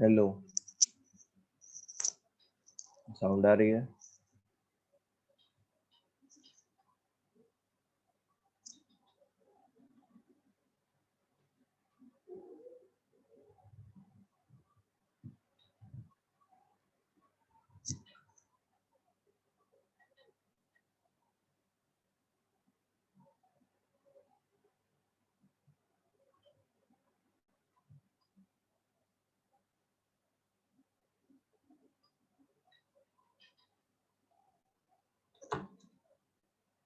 Hello, sound आ रही है?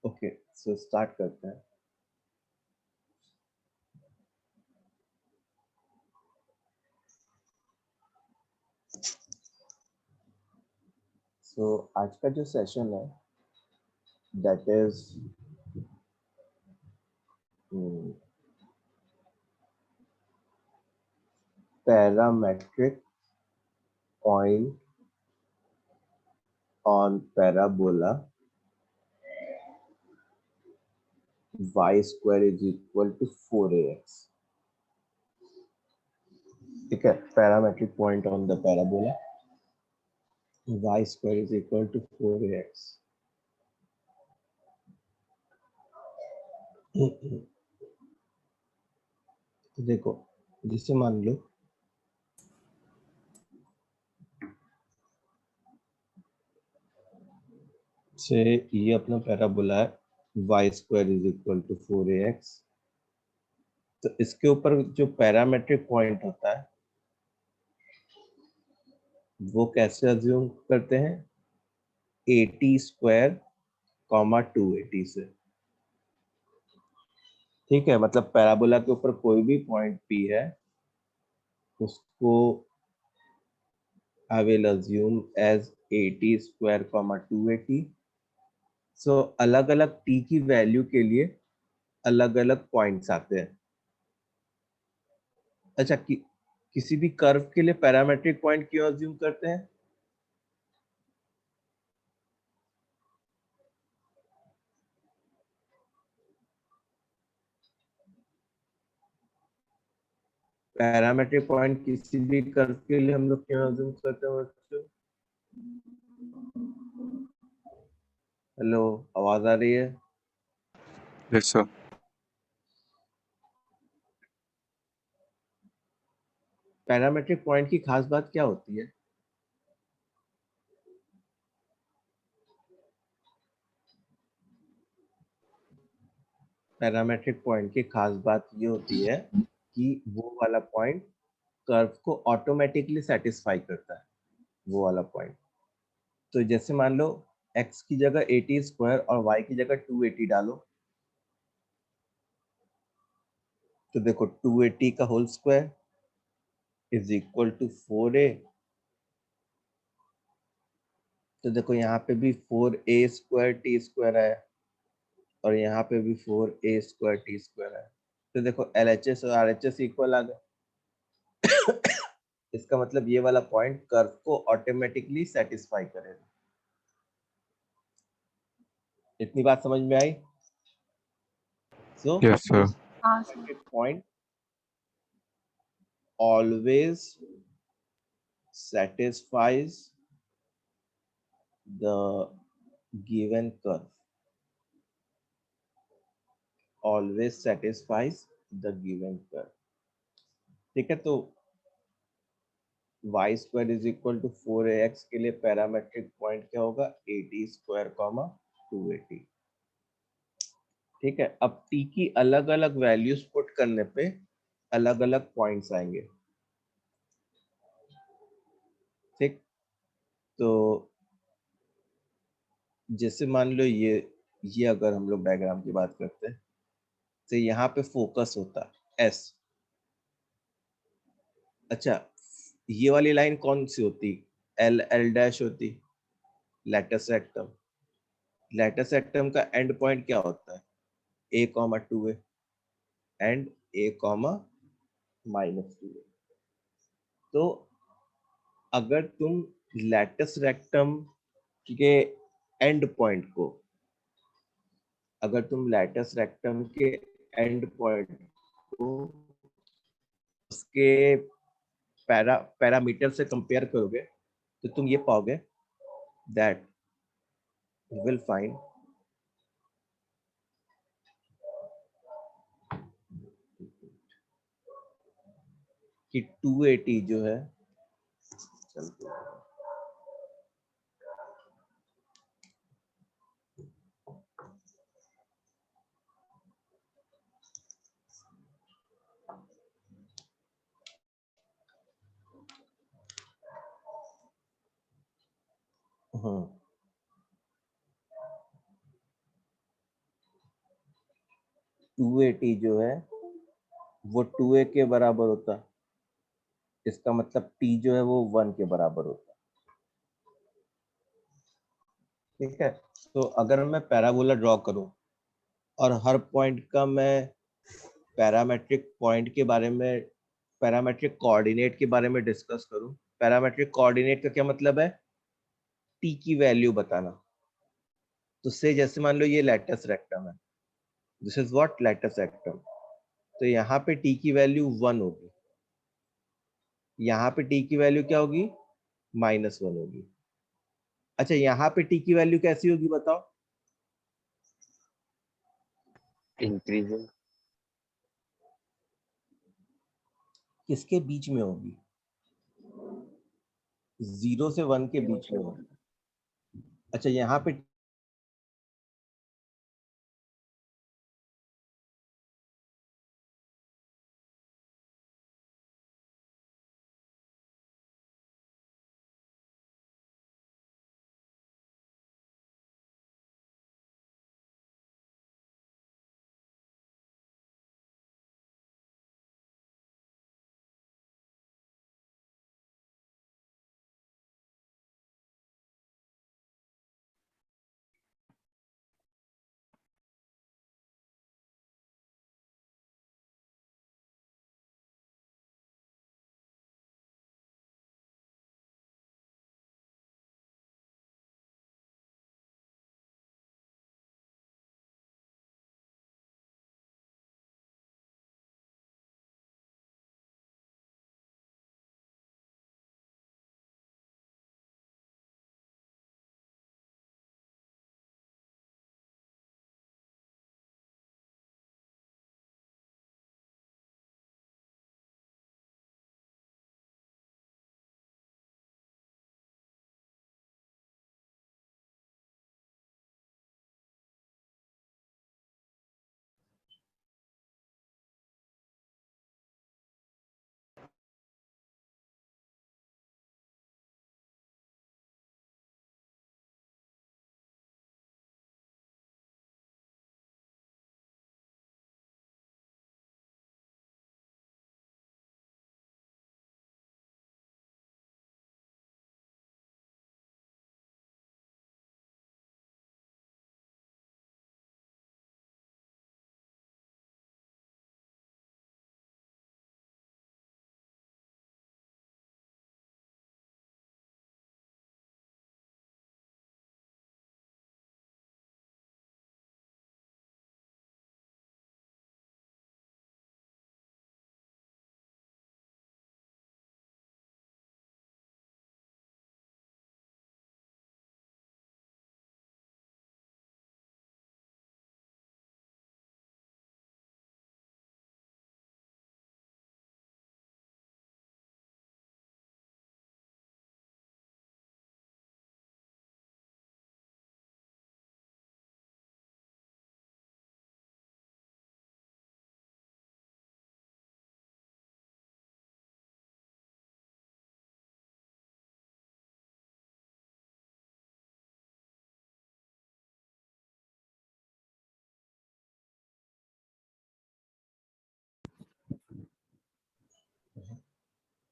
Okay, so start करते हैं। सो आज का जो सेशन है that is parametric point on parabola y square is equal to 4ax। ठीक है, parametric point on the parabola y square is equal to 4ax। देखो, जिसे मान लो से ये अपना पैराबोला है y square is equal to 4ax। तो इसके ऊपर जो पैरामेट्रिक पॉइंट होता है वो कैसे अज्यूम करते हैं? 80 स्क्वायर कॉमा 280 से। ठीक है, मतलब पैराबोला के ऊपर कोई भी पॉइंट P है उसको I will assume as 80 square comma 280। सो अलग अलग t की वैल्यू के लिए अलग अलग पॉइंट्स आते हैं। अच्छा, किसी भी कर्व के लिए पैरामेट्रिक पॉइंट क्यों अज्यूम करते हैं? पैरामेट्रिक पॉइंट किसी भी कर्व के लिए हम लोग क्यों अज्यूम करते हैं बच्चों? हेलो, आवाज आ रही है? Yes, sir. पैरामेट्रिक पॉइंट की खास बात क्या होती है? पैरामेट्रिक पॉइंट की खास बात ये होती है कि वो वाला पॉइंट कर्व को ऑटोमेटिकली सेटिस्फाई करता है, वो वाला पॉइंट। तो जैसे मान लो x की जगह 80 स्क्वायर और y की जगह 280 डालो, तो देखो 280 का whole square is equal to 4a। तो देखो यहाँ पे भी 4a स्क्वायर टी स्क्वायर है और यहाँ पे भी 4a स्क्वायर टी स्क्वायर है। तो देखो LHS और RHS इक्वल आ गए। इसका मतलब ये वाला पॉइंट कर्व को ऑटोमेटिकली सेटिस्फाई करेगा। इतनी बात समझ में आई? सो Yes, sir. Point always satisfies the given curve, always satisfies the given curve। ठीक है, तो y square is equal to 4ax के लिए पैरामेट्रिक पॉइंट क्या होगा? 80 स्क्वायर कॉमा 280। ठीक है, अब t की अलग अलग वैल्यूज पुट करने पे अलग अलग पॉइंट्स आएंगे। ठीक, तो जैसे मान लो ये अगर हम लोग डायग्राम की बात करते हैं तो यहाँ पे फोकस होता है S। अच्छा, ये वाली लाइन कौन सी होती? L L डैश होती, लैटस रेक्टम। लैटस रेक्टम का एंड पॉइंट क्या होता है? A comma 2a and A comma -2a। तो अगर तुम लैटस रेक्टम के एंड पॉइंट को, अगर तुम लैटस रेक्टम के एंड पॉइंट को उसके पैरामीटर से कंपेयर करोगे तो तुम ये पाओगे दैट यू विल फाइंड कि 280 जो है, चलते हैं। हाँ, 280 जो है वो 2a के बराबर होता है, इसका मतलब t जो है वो 1 के बराबर होता है। ठीक है, तो अगर मैं पैराबोला ड्रॉ करूं और हर पॉइंट का मैं पैरामेट्रिक पॉइंट के बारे में, पैरामेट्रिक कोऑर्डिनेट के बारे में डिस्कस करूं, पैरामेट्रिक कोऑर्डिनेट का क्या मतलब है, t की वैल्यू बताना। तो से जैसे मान लो ये लैटिस रेक्टम है, this is what lattice rectum, तो यहाँ पे t की वैल्यू 1 होगी, यहाँ पे t की वैल्यू क्या होगी, -1 होगी। अच्छा, यहाँ पे t की वैल्यू कैसी होगी बताओ, इंक्रीजिंग। किसके बीच में होगी, 0 से 1 के बीच में होगी। अच्छा, यहाँ पे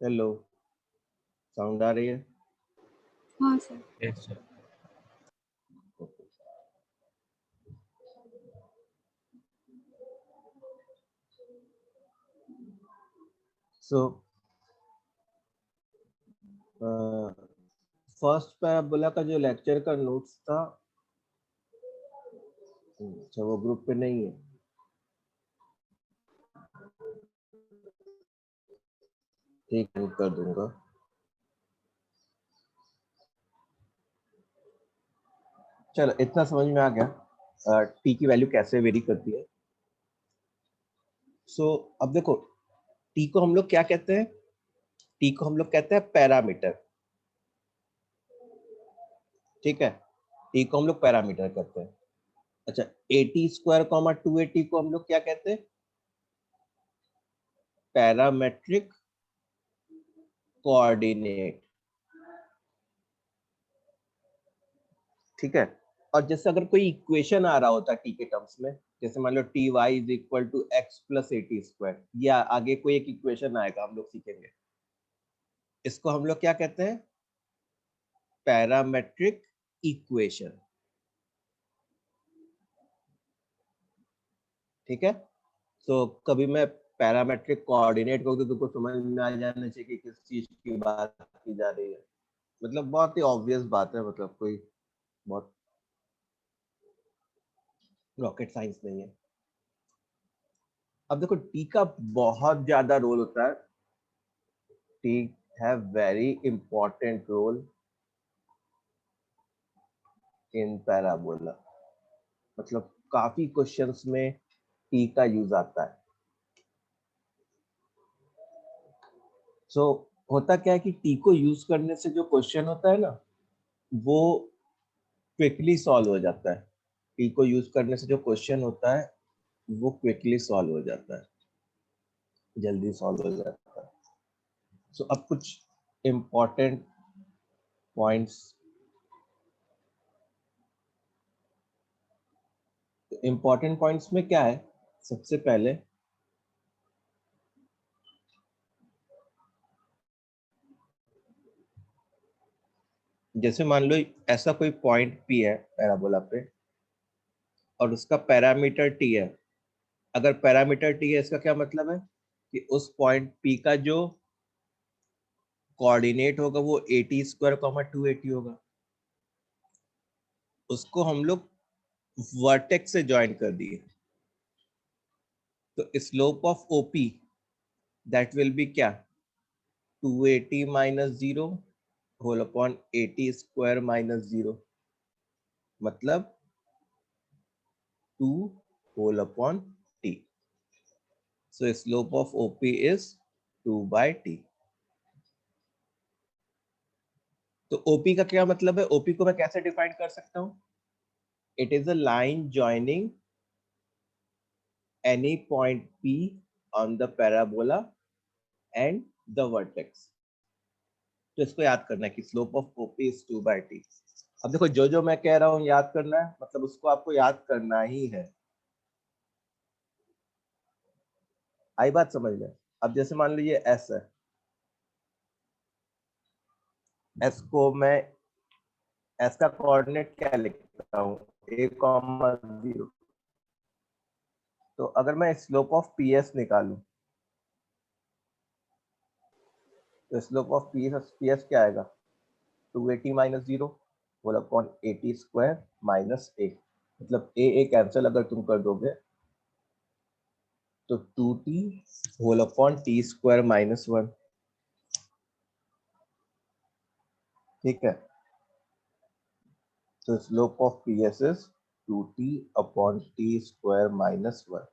हेलो, साउंड आ रही है? हाँ sir. Yes sir. So first parabola का जो लेक्चर का नोट्स था, अच्छा वो ग्रुप पे नहीं है। ठीक कर दूंगा। चलो इतना समझ में आ गया टी की वैल्यू कैसे वेरी करती है। सो अब देखो टी को हम लोग क्या कहते हैं, टी को हम लोग कहते हैं पैरामीटर। ठीक है, टी को हम लोग पैरामीटर कहते हैं। अच्छा, ए टी स्क्वायर कॉमा 2AT को हम लोग क्या कहते हैं, पैरामेट्रिक कोऑर्डिनेट। ठीक है, और जैसे अगर कोई इक्वेशन आ रहा होता है टी के टर्म्स में, जैसे मान लो t y is equal to x plus a t square, या आगे कोई एक इक्वेशन आएगा हम लोग सीखेंगे, इसको हम लोग क्या कहते हैं, पैरामेट्रिक इक्वेशन। ठीक है, तो कभी मैं पैरामेट्रिक कोऑर्डिनेट को तो तुमको समझ में आ जाना चाहिए कि किस चीज की बात की जा रही है। मतलब बहुत ही ऑब्वियस बात है, मतलब कोई बहुत रॉकेट साइंस नहीं है। अब देखो टी का बहुत ज्यादा रोल होता है, T have very important role in parabola. मतलब काफी क्वेश्चंस में टी का यूज आता है। सो होता क्या है कि टी को यूज करने से जो क्वेश्चन होता है ना, वो क्विकली सॉल्व हो जाता है। टी को यूज करने से जो क्वेश्चन होता है वो क्विकली सॉल्व हो जाता है, जल्दी सॉल्व हो जाता है। सो अब कुछ इम्पोर्टेंट पॉइंट्स, इम्पोर्टेंट पॉइंट्स में क्या है, सबसे पहले जैसे मान लो ऐसा कोई पॉइंट पी है पैराबोला पे और उसका पैरामीटर टी है। अगर पैरामीटर टी है इसका क्या मतलब है कि उस पॉइंट पी का जो कोऑर्डिनेट होगा वो ए टी स्क्वायर कॉमा 2AT होगा। उसको हम लोग वर्टेक्स से ज्वाइन कर दिए, तो slope of OP that will be क्या, 2AT minus 0 whole upon AT square minus 0, मतलब 2 whole upon t। So slope of OP is 2/t। तो OP का क्या मतलब है, OP को मैं कैसे डिफाइन कर सकता हूँ, it is a line joining any point P on the parabola and the vertex। तो इसको याद करना है कि slope of OP is 2/t। अब देखो जो जो मैं कह रहा हूँ याद करना है, मतलब उसको आपको याद करना ही है। आई बात समझ में। अब जैसे मान लो ये S है, S को मैं, S का कोऑर्डिनेट क्या लिखता हूँ, a,0। तो अगर मैं स्लोप ऑफ PS निकालूं तो स्लोप ऑफ PS क्या आएगा, 2AT minus 0 whole upon AT square minus a। मतलब a कैंसिल अगर तुम कर दोगे तो 2t whole upon t square minus 1। ठीक है, तो slope of PS is 2t upon t square minus 1।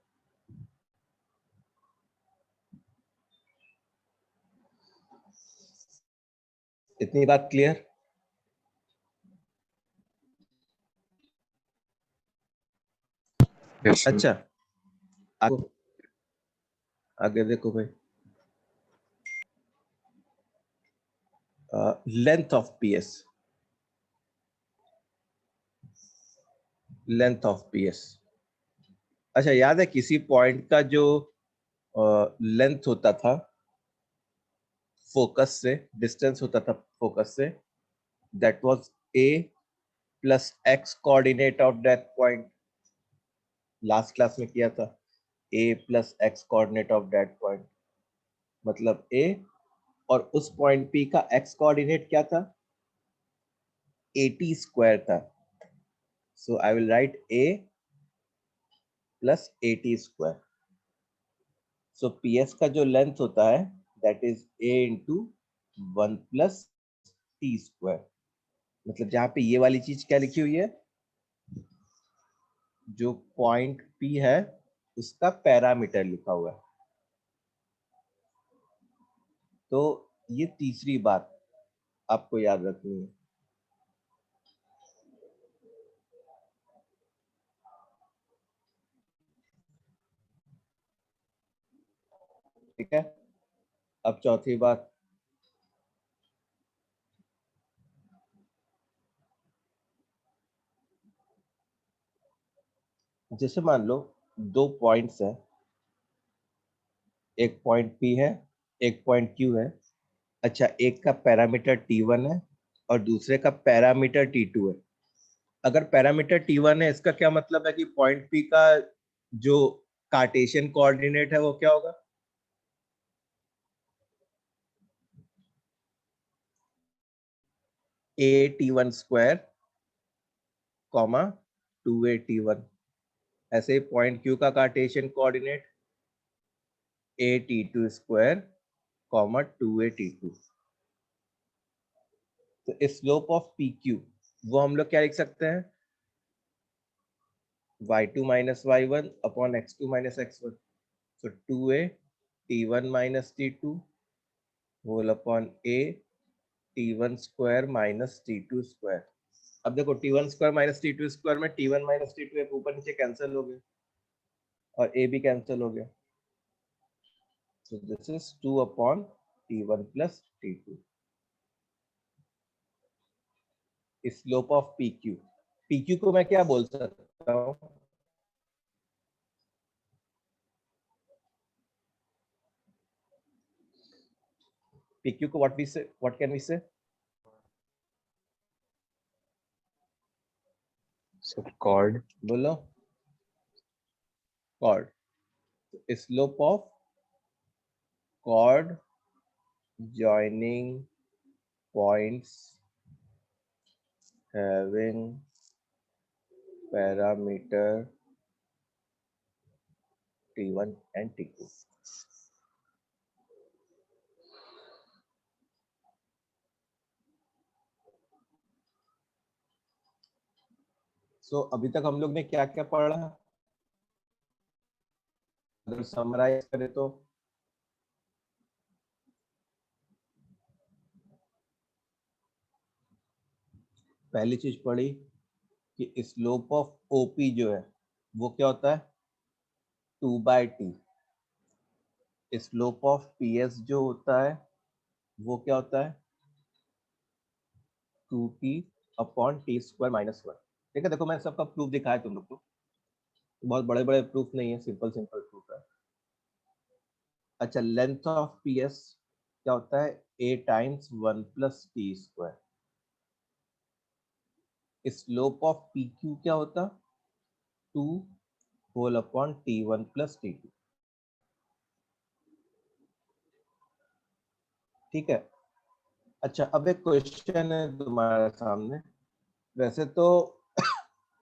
इतनी बात क्लियर। Yes, sir. अच्छा, आगे आगे देखो भाई, length of PS, length of PS। अच्छा याद है किसी पॉइंट का जो लेंथ होता था फोकस से, डिस्टेंस होता था फोकस से, that was a plus x coordinate of that point. Last class में किया था, a plus x coordinate of that point, मतलब a, और उस पॉइंट p का x कोऑर्डिनेट क्या था, AT स्क्वायर था। So I will write a plus AT square. So PS का जो लेंथ होता है that is a into 1 + t²। मतलब जहां पे ये वाली चीज क्या लिखी हुई है, जो पॉइंट P है उसका पैरामीटर लिखा हुआ है। तो ये तीसरी बात आपको याद रखनी है। ठीक है, अब चौथी बात, जैसे मान लो दो पॉइंट्स है, एक पॉइंट P है, एक पॉइंट Q है। अच्छा, एक का पैरामीटर T1 है और दूसरे का पैरामीटर T2 है। अगर पैरामीटर T1 है, इसका क्या मतलब है कि पॉइंट P का जो कार्टेशियन कोऑर्डिनेट है वो क्या होगा, a_t1² कॉमा 2a_t1। ऐसे ही पॉइंट Q का Cartesian coordinate a_t2² comma 2a_t2। तो स्लोप ऑफ PQ वो हम लोग क्या लिख सकते हैं, y2 minus y1 upon x2 minus x1। So 2a t1 minus t2 whole upon a t1 square minus t2 square। अब देखो t1 square minus t2 square में t1 minus t2 एक ऊपर नीचे कैंसिल हो गए और a भी कैंसिल हो गया। So this is 2 upon t1 plus t2। Slope of PQ, PQ को मैं क्या बोल सकता हूँ, PQ को what can we say? So chord. बोलो, chord। Slope of chord joining points having parameter T1 and T2। सो अभी तक हम लोग ने क्या क्या पढ़ा, अगर समराइज करें तो पहली चीज पढ़ी कि स्लोप ऑफ OP जो है वो क्या होता है, 2/t। स्लोप ऑफ PS जो होता है वो क्या होता है, 2t अपॉन t² - 1। ठीक है, देखो मैंने सबका प्रूफ दिखाया तुम लोग को, बहुत बड़े बड़े प्रूफ नहीं है, सिंपल सिंपल प्रूफ है। अच्छा, लेंथ ऑफ PS क्या होता है, a times 1 + t²। Slope of PQ क्या होता, 2 होल अपॉन t1 + t2। ठीक है। अच्छा, अब एक क्वेश्चन है तुम्हारे सामने। वैसे तो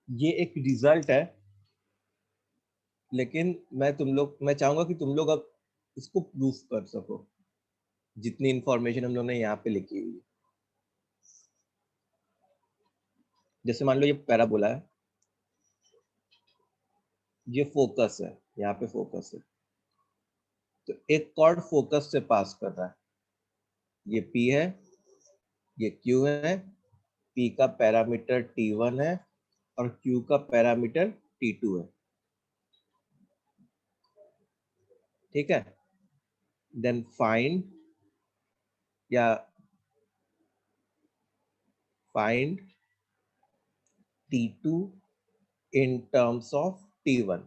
ये एक रिजल्ट है, लेकिन मैं चाहूंगा कि तुम लोग अब इसको प्रूफ कर सको, जितनी इंफॉर्मेशन हम लोग ने यहाँ पे लिखी हुई है। जैसे मान लो ये पैराबोला है, ये फोकस है, यहाँ पे फोकस है, तो एक कॉर्ड फोकस से पास कर रहा है, ये P है, ये Q है। P का पैरामीटर T1 है और Q का पैरामीटर T2 है। ठीक है, then find T2 in terms of T1।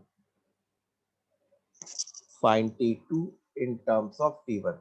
Find T2 in terms of T1।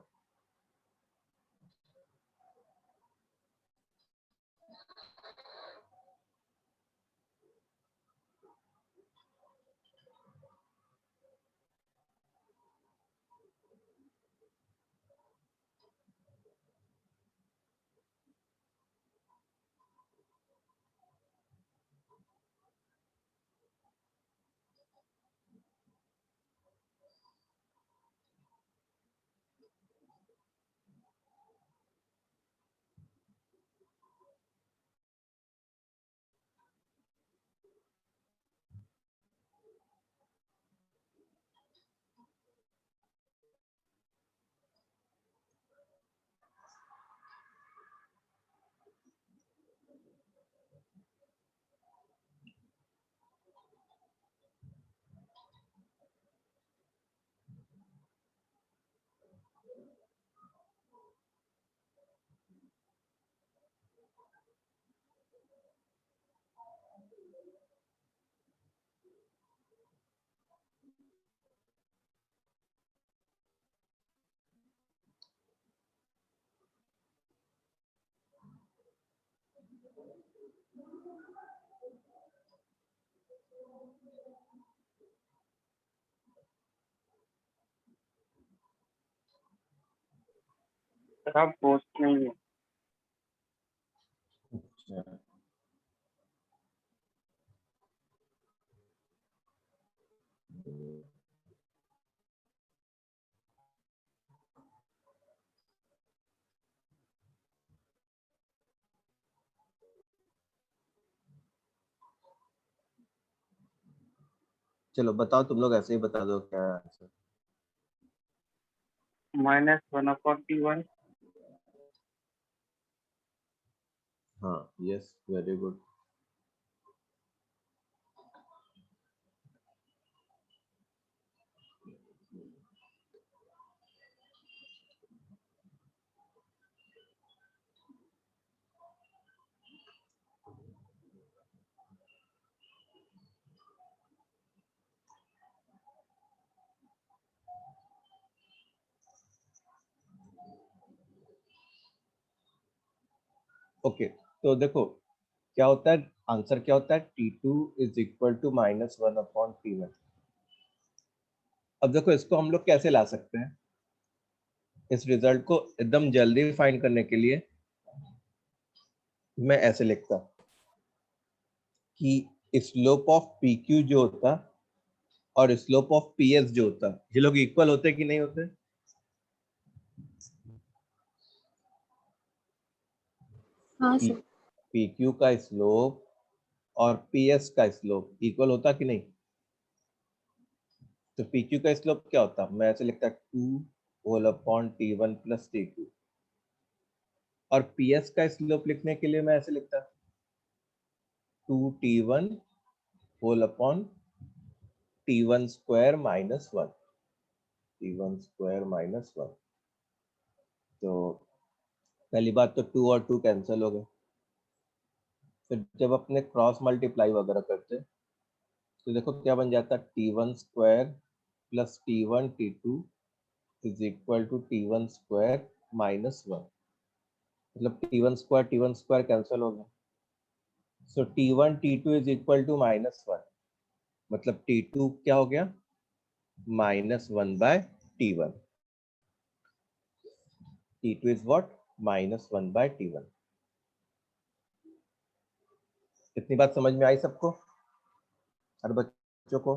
Sir आप पोस्ट नहीं है। अच्छा, चलो बताओ, तुम लोग ऐसे ही बता दो क्या है आंसर। -1/T1। हाँ, यस, वेरी गुड। ओके, तो देखो क्या होता है, आंसर क्या होता है, T2 is equal to -1/T1। अब देखो इसको हम लोग कैसे ला सकते हैं, इस रिजल्ट को एकदम जल्दी फाइंड करने के लिए मैं ऐसे लिखता कि स्लोप ऑफ PQ जो होता और स्लोप ऑफ PS जो होता, ये लोग इक्वल होते कि नहीं होते? हाँ सर। PQ का स्लोप और PS का स्लोप इक्वल होता कि नहीं? तो PQ का स्लोप क्या होता, मैं ऐसे लिखता 2/T1 + T2, और PS का स्लोप लिखने के लिए मैं ऐसे लिखता 2T1 T1 square -1, T1 square -1। तो पहली बात तो 2 और 2 कैंसिल हो गए, फिर जब अपने क्रॉस मल्टीप्लाई वगैरह करते तो देखो क्या बन जाता, T1 square + T1 T2 is equal to T1 square -1, मतलब T1 स्क्वायर कैंसिल हो गया, सो T1 T2 is equal to -1, मतलब T2 क्या हो गया, -1/T1। T2 is what? -1/T1। इतनी बात समझ में आई सबको, हर बच्चों को?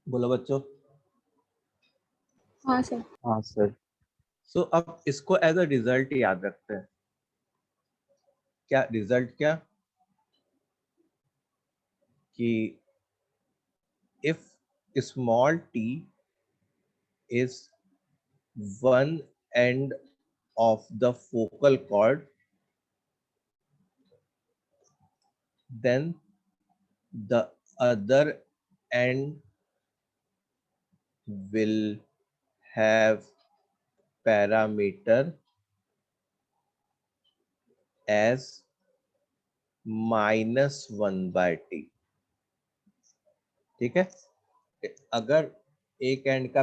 बोलो बच्चों। हाँ सर। हाँ सर। सो अब इसको एज अ रिजल्ट याद रखते हैं। क्या रिजल्ट, क्या कि if small t is one end of the focal cord, then the other end will have parameter as -1/t। ठीक है, अगर एक एंड का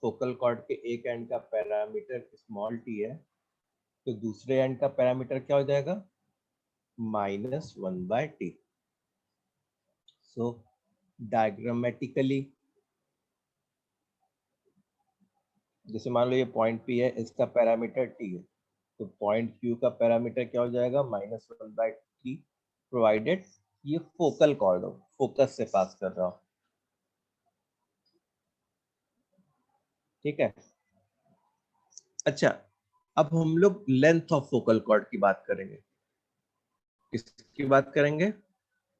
फोकल कॉर्ड के एक एंड का पैरामीटर स्मॉल t है, तो दूसरे एंड का पैरामीटर क्या हो जाएगा, -1/t। सो डायग्रामेटिकली, जैसे मान लो ये पॉइंट P है, इसका पैरामीटर t है, तो पॉइंट Q का पैरामीटर क्या हो जाएगा, -1/t, प्रोवाइडेड ये फोकल कॉर्ड हो, फोकस से पास कर रहा हो। ठीक है, अच्छा, अब हम लोग लेंथ ऑफ फोकल कॉर्ड की बात करेंगे। किसकी बात करेंगे,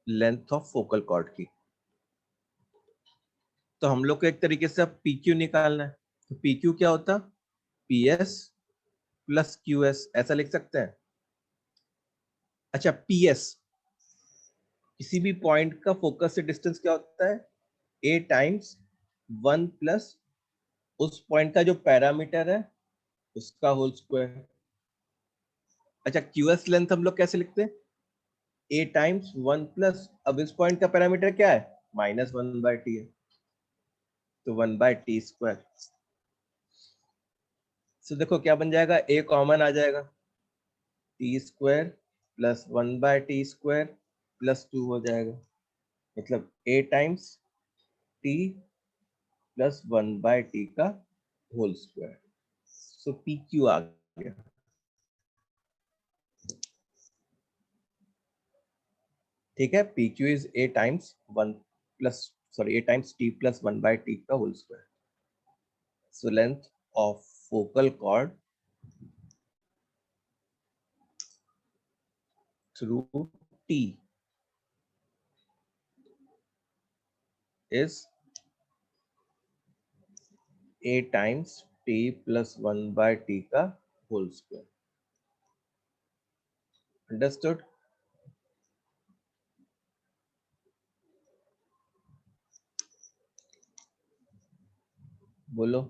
लेंथ ऑफ फोकल कॉर्ड की। तो हम लोग को एक तरीके से अब PQ निकालना है, तो PQ क्या होता, PS + QS, ऐसा लिख सकते हैं। अच्छा, PS किसी भी पॉइंट का फोकस से डिस्टेंस क्या होता है, A टाइम्स 1 प्लस उस पॉइंट का जो पैरामीटर है उसका होल स्क्वायर। अच्छा, QS लेंथ हम लोग कैसे लिखते हैं, A टाइम्स 1 प्लस, अब इस पॉइंट का पैरामीटर क्या है, -1/t है, तो 1/t स्क्वायर। तो देखो क्या बन जाएगा, A कॉमन आ जाएगा, T square plus 1/t² plus 2 हो जाएगा, मतलब a times t plus 1/t का whole square. So P Q आ गया। ठीक है, P Q is a times a times t plus 1/t का whole square. So length of focal chord through t is a times t plus 1/t का whole square. Understood? बोलो।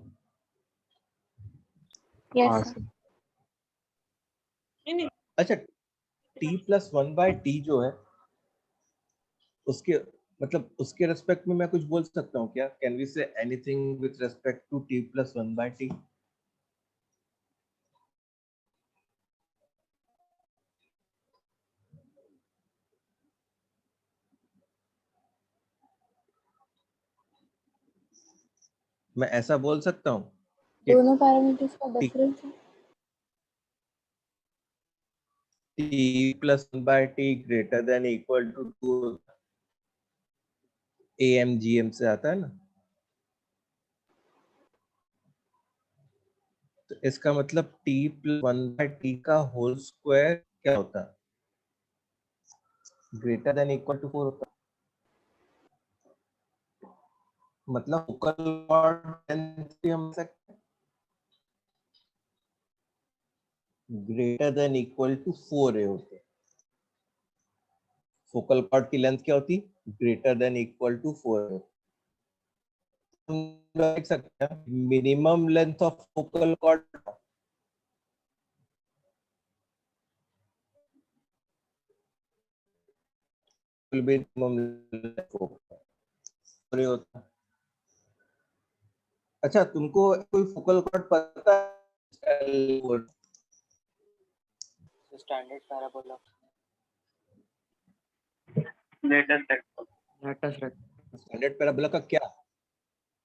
Yes, हाँ sir. Sir. अच्छा, t plus 1/t जो है उसके मतलब उसके रेस्पेक्ट में मैं कुछ बोल सकता हूँ क्या? Can we say anything with respect to t plus 1/t? मैं ऐसा बोल सकता हूँ कि दोनों पैरामीटर्स का t डिफरेंस है। Plus 1/t greater than equal to 2 AMGM से आता है ना, तो इसका मतलब t प्लस 1/t का होल स्क्वायर क्या होता है? ग्रेटर देन इक्वल टू 4 होता है। मतलब फोकल कॉर्ड लेंथ भी हम सकते हैं greater than equal to 4a होते हैं। फोकल कॉर्ड की लेंथ क्या होती? Greater than equal to 4a। हम देख सकते हैं minimum length of focal chord will be minimum length of focal होता है। अच्छा, तुमको कोई फोकल कॉर्ड पता है? Standard parabola. Latest act. Standard parabola का क्या?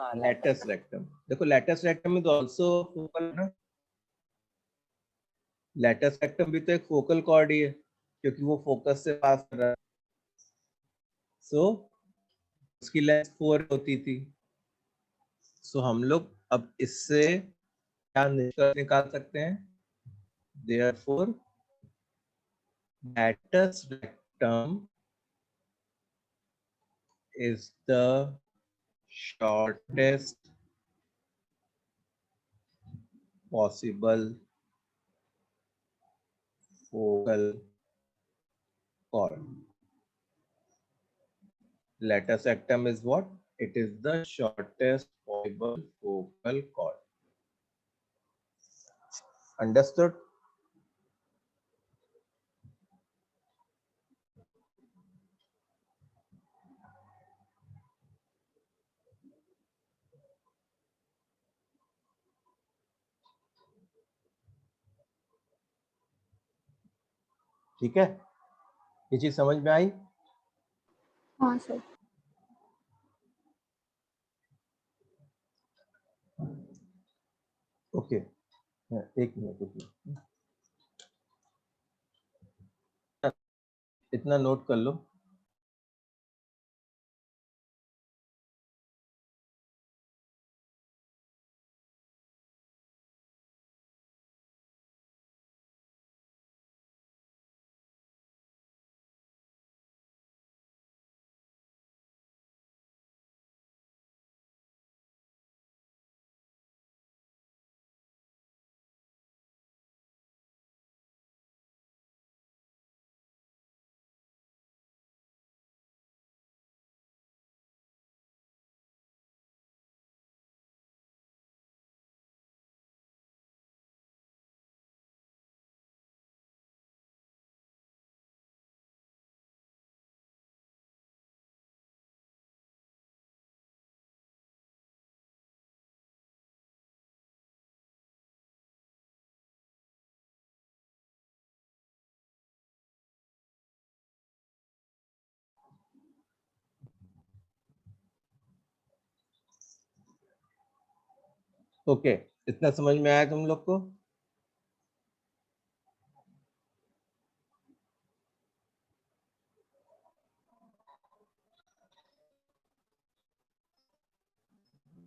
हाँ, लैटस रेक्टम। देखो latus rectum is also focal ना, लैटस रेक्टम भी तो एक फोकल कॉर्ड ही है क्योंकि वो फोकस से पास कर रहा है। सो उसकी लेंथ 4 होती थी। सो हम लोग अब इससे क्या निष्कर्ष निकाल सकते हैं? Therefore latus rectum is the shortest possible focal cord. Latus actum is what? It is the shortest possible focal cord. Understood? ठीक है, ये चीज समझ में आई? हाँ सर। ओके, एक मिनट, इतना नोट कर लो। ओके, इतना समझ में आया तुम लोग को?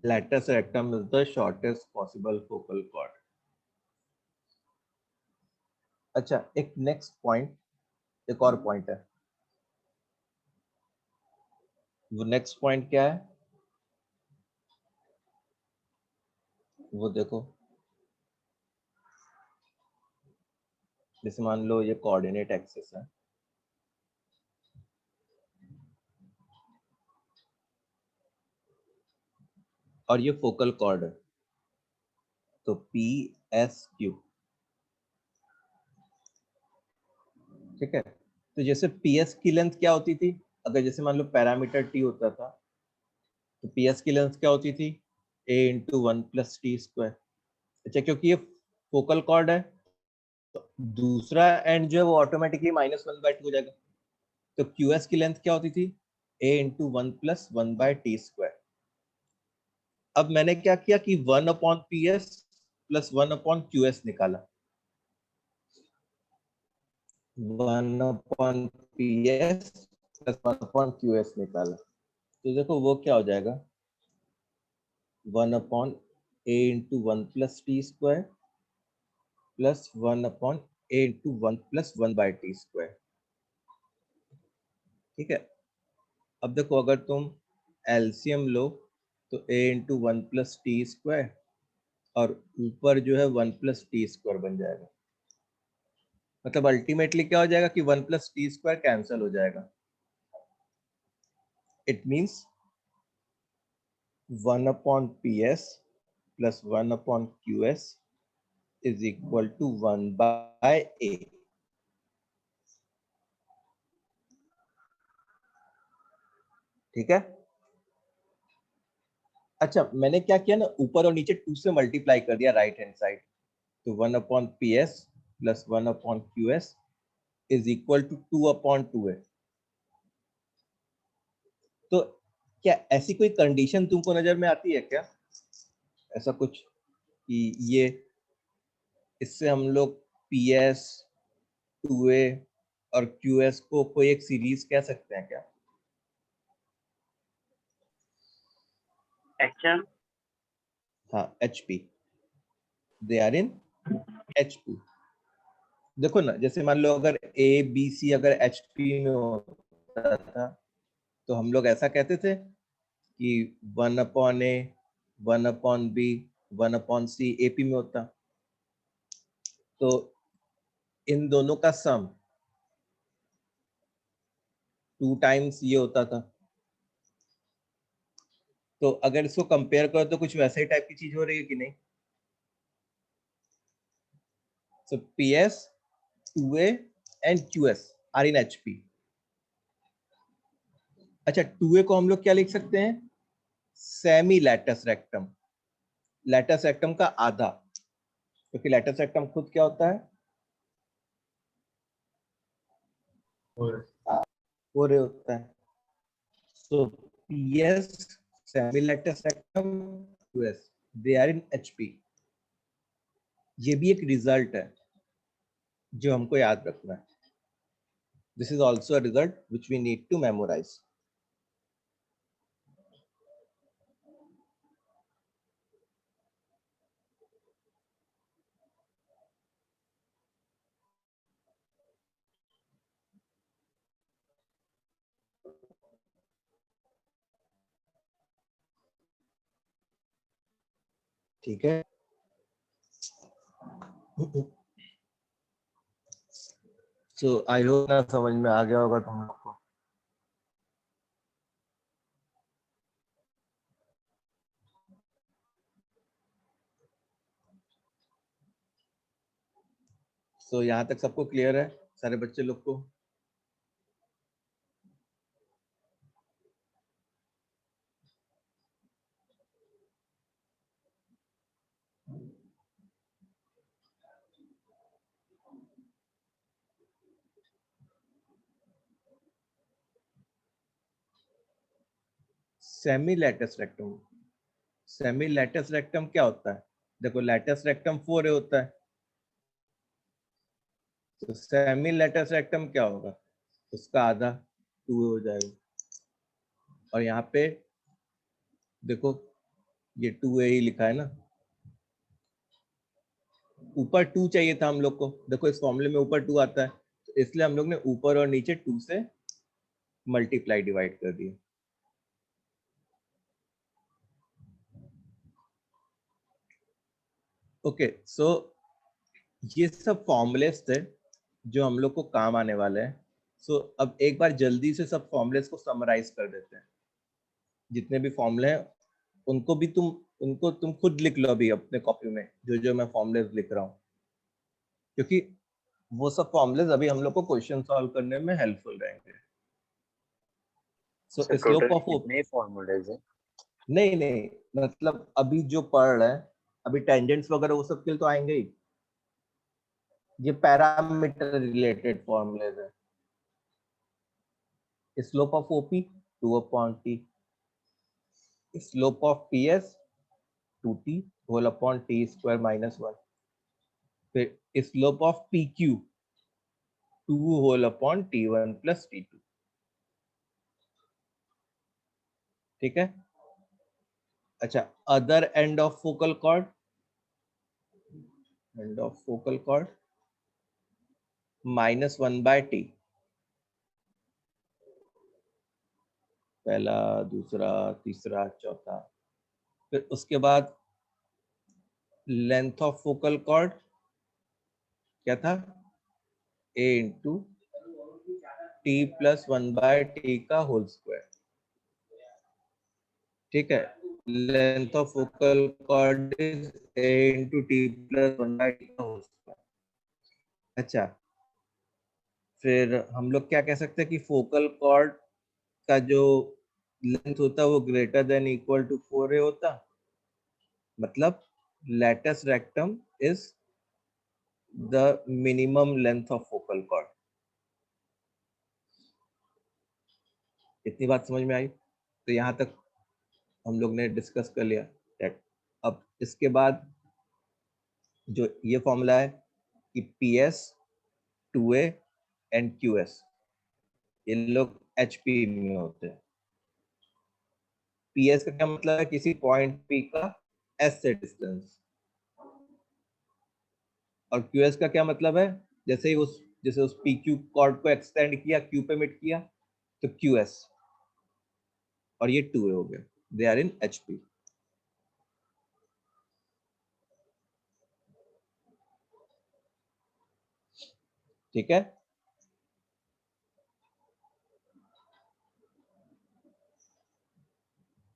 Latus rectum is the shortest possible focal chord. अच्छा, एक नेक्स्ट पॉइंट, एक और पॉइंट है। वो नेक्स्ट पॉइंट क्या है वो देखो। जैसे मान लो ये कोऑर्डिनेट एक्सिस है, और ये फोकल कॉर्ड है, तो पी एस क्यू, ठीक है। तो जैसे पी एस की लेंथ क्या होती थी, अगर जैसे मान लो पैरामीटर टी होता था, तो पी एस की लेंथ क्या होती थी, a into one plus T square. अच्छा, क्योंकि ये फोकल कॉर्ड है, तो दूसरा एंड जो है वो ऑटोमेटिकली -1/2 हो जाएगा। तो क्यू एस की लेंथ क्या होती थी, a into one plus one by t square. अब मैंने क्या किया कि 1/PS प्लस 1/QS निकाला। 1/PS प्लस 1/QS निकाला, तो देखो वो क्या हो जाएगा, 1/A into one plus T square plus 1/A into one plus one by t square. ठीक है। अब देखो, अगर तुम एलसीएम लो तो a into one plus T square और ऊपर जो है वन प्लस टी स्क्वायर बन जाएगा। मतलब अल्टीमेटली क्या हो जाएगा कि one plus T square cancel हो जाएगा। It means 1/PS plus 1/QS is equal to 1/A। ठीक है। अच्छा, मैंने क्या किया ना, ऊपर और नीचे 2 से मल्टीप्लाई कर दिया राइट हैंड साइड, तो 1/PS plus 1/QS is equal to 2/2A। तो क्या ऐसी कोई कंडीशन तुमको नजर में आती है क्या, ऐसा कुछ कि ये इससे हम लोग PS 2A और QS को कोई एक सीरीज कह सकते हैं क्या? HM हाँ, HP, they are in HP। देखो ना, जैसे मान लो अगर ABC अगर HP में होता था, तो हम लोग ऐसा कहते थे कि 1/A 1/B 1/C AP में होता। तो इन दोनों का सम 2 टाइम्स ये होता था। तो अगर इसको कंपेयर करो तो कुछ वैसे ही टाइप की चीज हो रही है कि नहीं? So PS 2A and QS are in HP। अच्छा, 2A को हम लोग क्या लिख सकते हैं, semi latus rectum, latus rectum का आधा, क्योंकि लैटस रेक्टम खुद क्या होता है, फोर होता है। So PS semi latus rectum, QS they are in HP। ये भी एक रिजल्ट है जो हमको याद रखना है। This is also a result which we need to memorize। ठीक है। So I hope ना समझ में आ गया होगा तुम लोग को। So यहाँ तक सबको क्लियर है, सारे बच्चे लोग को? Semi latus rectum, semi latus rectum क्या होता है? देखो लैटस रेक्टम 4a होता है, तो सेमी लैटस रेक्टम क्या होगा, उसका आधा 2a हो जाएगा। और यहाँ पे देखो ये 2a ही लिखा है ना, ऊपर 2 चाहिए था हम लोग को, देखो इस फॉर्मूले में ऊपर 2 आता है, तो इसलिए हम लोग ने ऊपर और नीचे 2 से मल्टीप्लाई डिवाइड कर दिया। ओके सो ये सब फॉर्मूलेस थे जो हम लोग को काम आने वाले हैं। सो अब एक बार जल्दी से सब फॉर्मूलेस को समराइज कर देते हैं। जितने भी फॉर्मूले हैं उनको तुम खुद लिख लो अभी अपने कॉपी में, जो जो मैं फॉर्मूलेस लिख रहा हूँ, क्योंकि वो सब फॉर्मूलेस अभी हम लोग को क्वेश्चन सॉल्व करने में हेल्पफुल रहेंगे। So sir slope total of कितने फॉर्मूलेज हैं? नहीं मतलब अभी जो पढ़ रहे हैं, अभी टेंजेंट्स वगैरह वो सब के लिए तो आएंगे ही, ये पैरामीटर रिलेटेड फॉर्मूलेज है। Slope of OP 2/t, slope of PS 2t whole upon T square -1, फिर slope of PQ 2 whole upon t1 plus t2। ठीक है। अच्छा, other end of focal chord, -1/t, पहला दूसरा तीसरा चौथा। फिर उसके बाद लेंथ ऑफ फोकल कॉर्ड क्या था, a into T plus 1/t का होल स्क्वायर। ठीक है, length of focal chord is a into T plus 1/t का होल स्क्वायर। अच्छा, फिर हम लोग क्या कह सकते हैं कि फोकल कॉर्ड का जो लेंथ होता है वो greater than equal to 4a होता, मतलब latus rectum is the minimum length of focal chord. इतनी बात समझ में आई? तो यहाँ तक हम लोग ने डिस्कस कर लिया that अब इसके बाद जो ये फॉर्मूला है कि P S 2a and Q S, ये लोग एचपी में होते हैं। पी एस का क्या मतलब है, किसी पॉइंट पी का एस से डिस्टेंस, और क्यू एस का क्या मतलब है, जैसे उस पी क्यू कॉर्ड को एक्सटेंड किया, क्यू पे मिट किया, तो क्यू एस, और ये 2a हो गया, दे आर इन एचपी। ठीक है।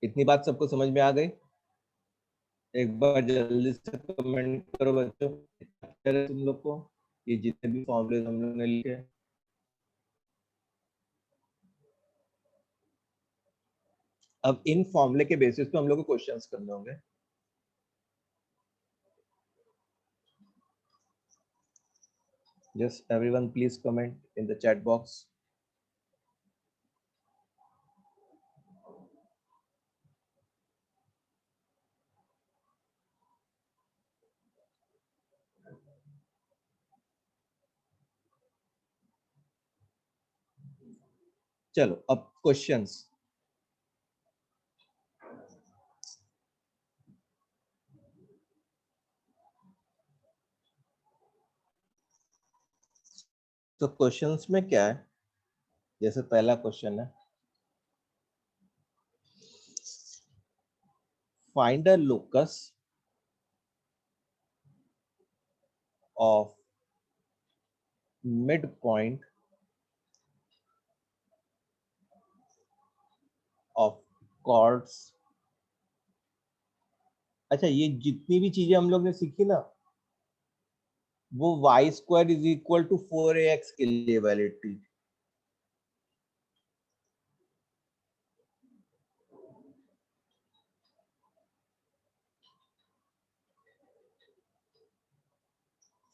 इतनी बात सबको समझ में आ गई? एक बार जल्दी से कमेंट करो बच्चों, तुम लोग को ये जितने भी फॉर्मूले हम लोग ने लिखे। अब इन फॉर्मूले के बेसिस पे हम लोग को क्वेश्चंस करने होंगे। Just everyone please comment in the chat box. चलो अब क्वेश्चंस। तो क्वेश्चंस में क्या है, जैसे पहला क्वेश्चन है, find the locus of mid point of chords. अच्छा, ये जितनी भी चीजें हम लोग ने सीखी ना, वो y² is equal to 4ax के लिए वैलिड थी।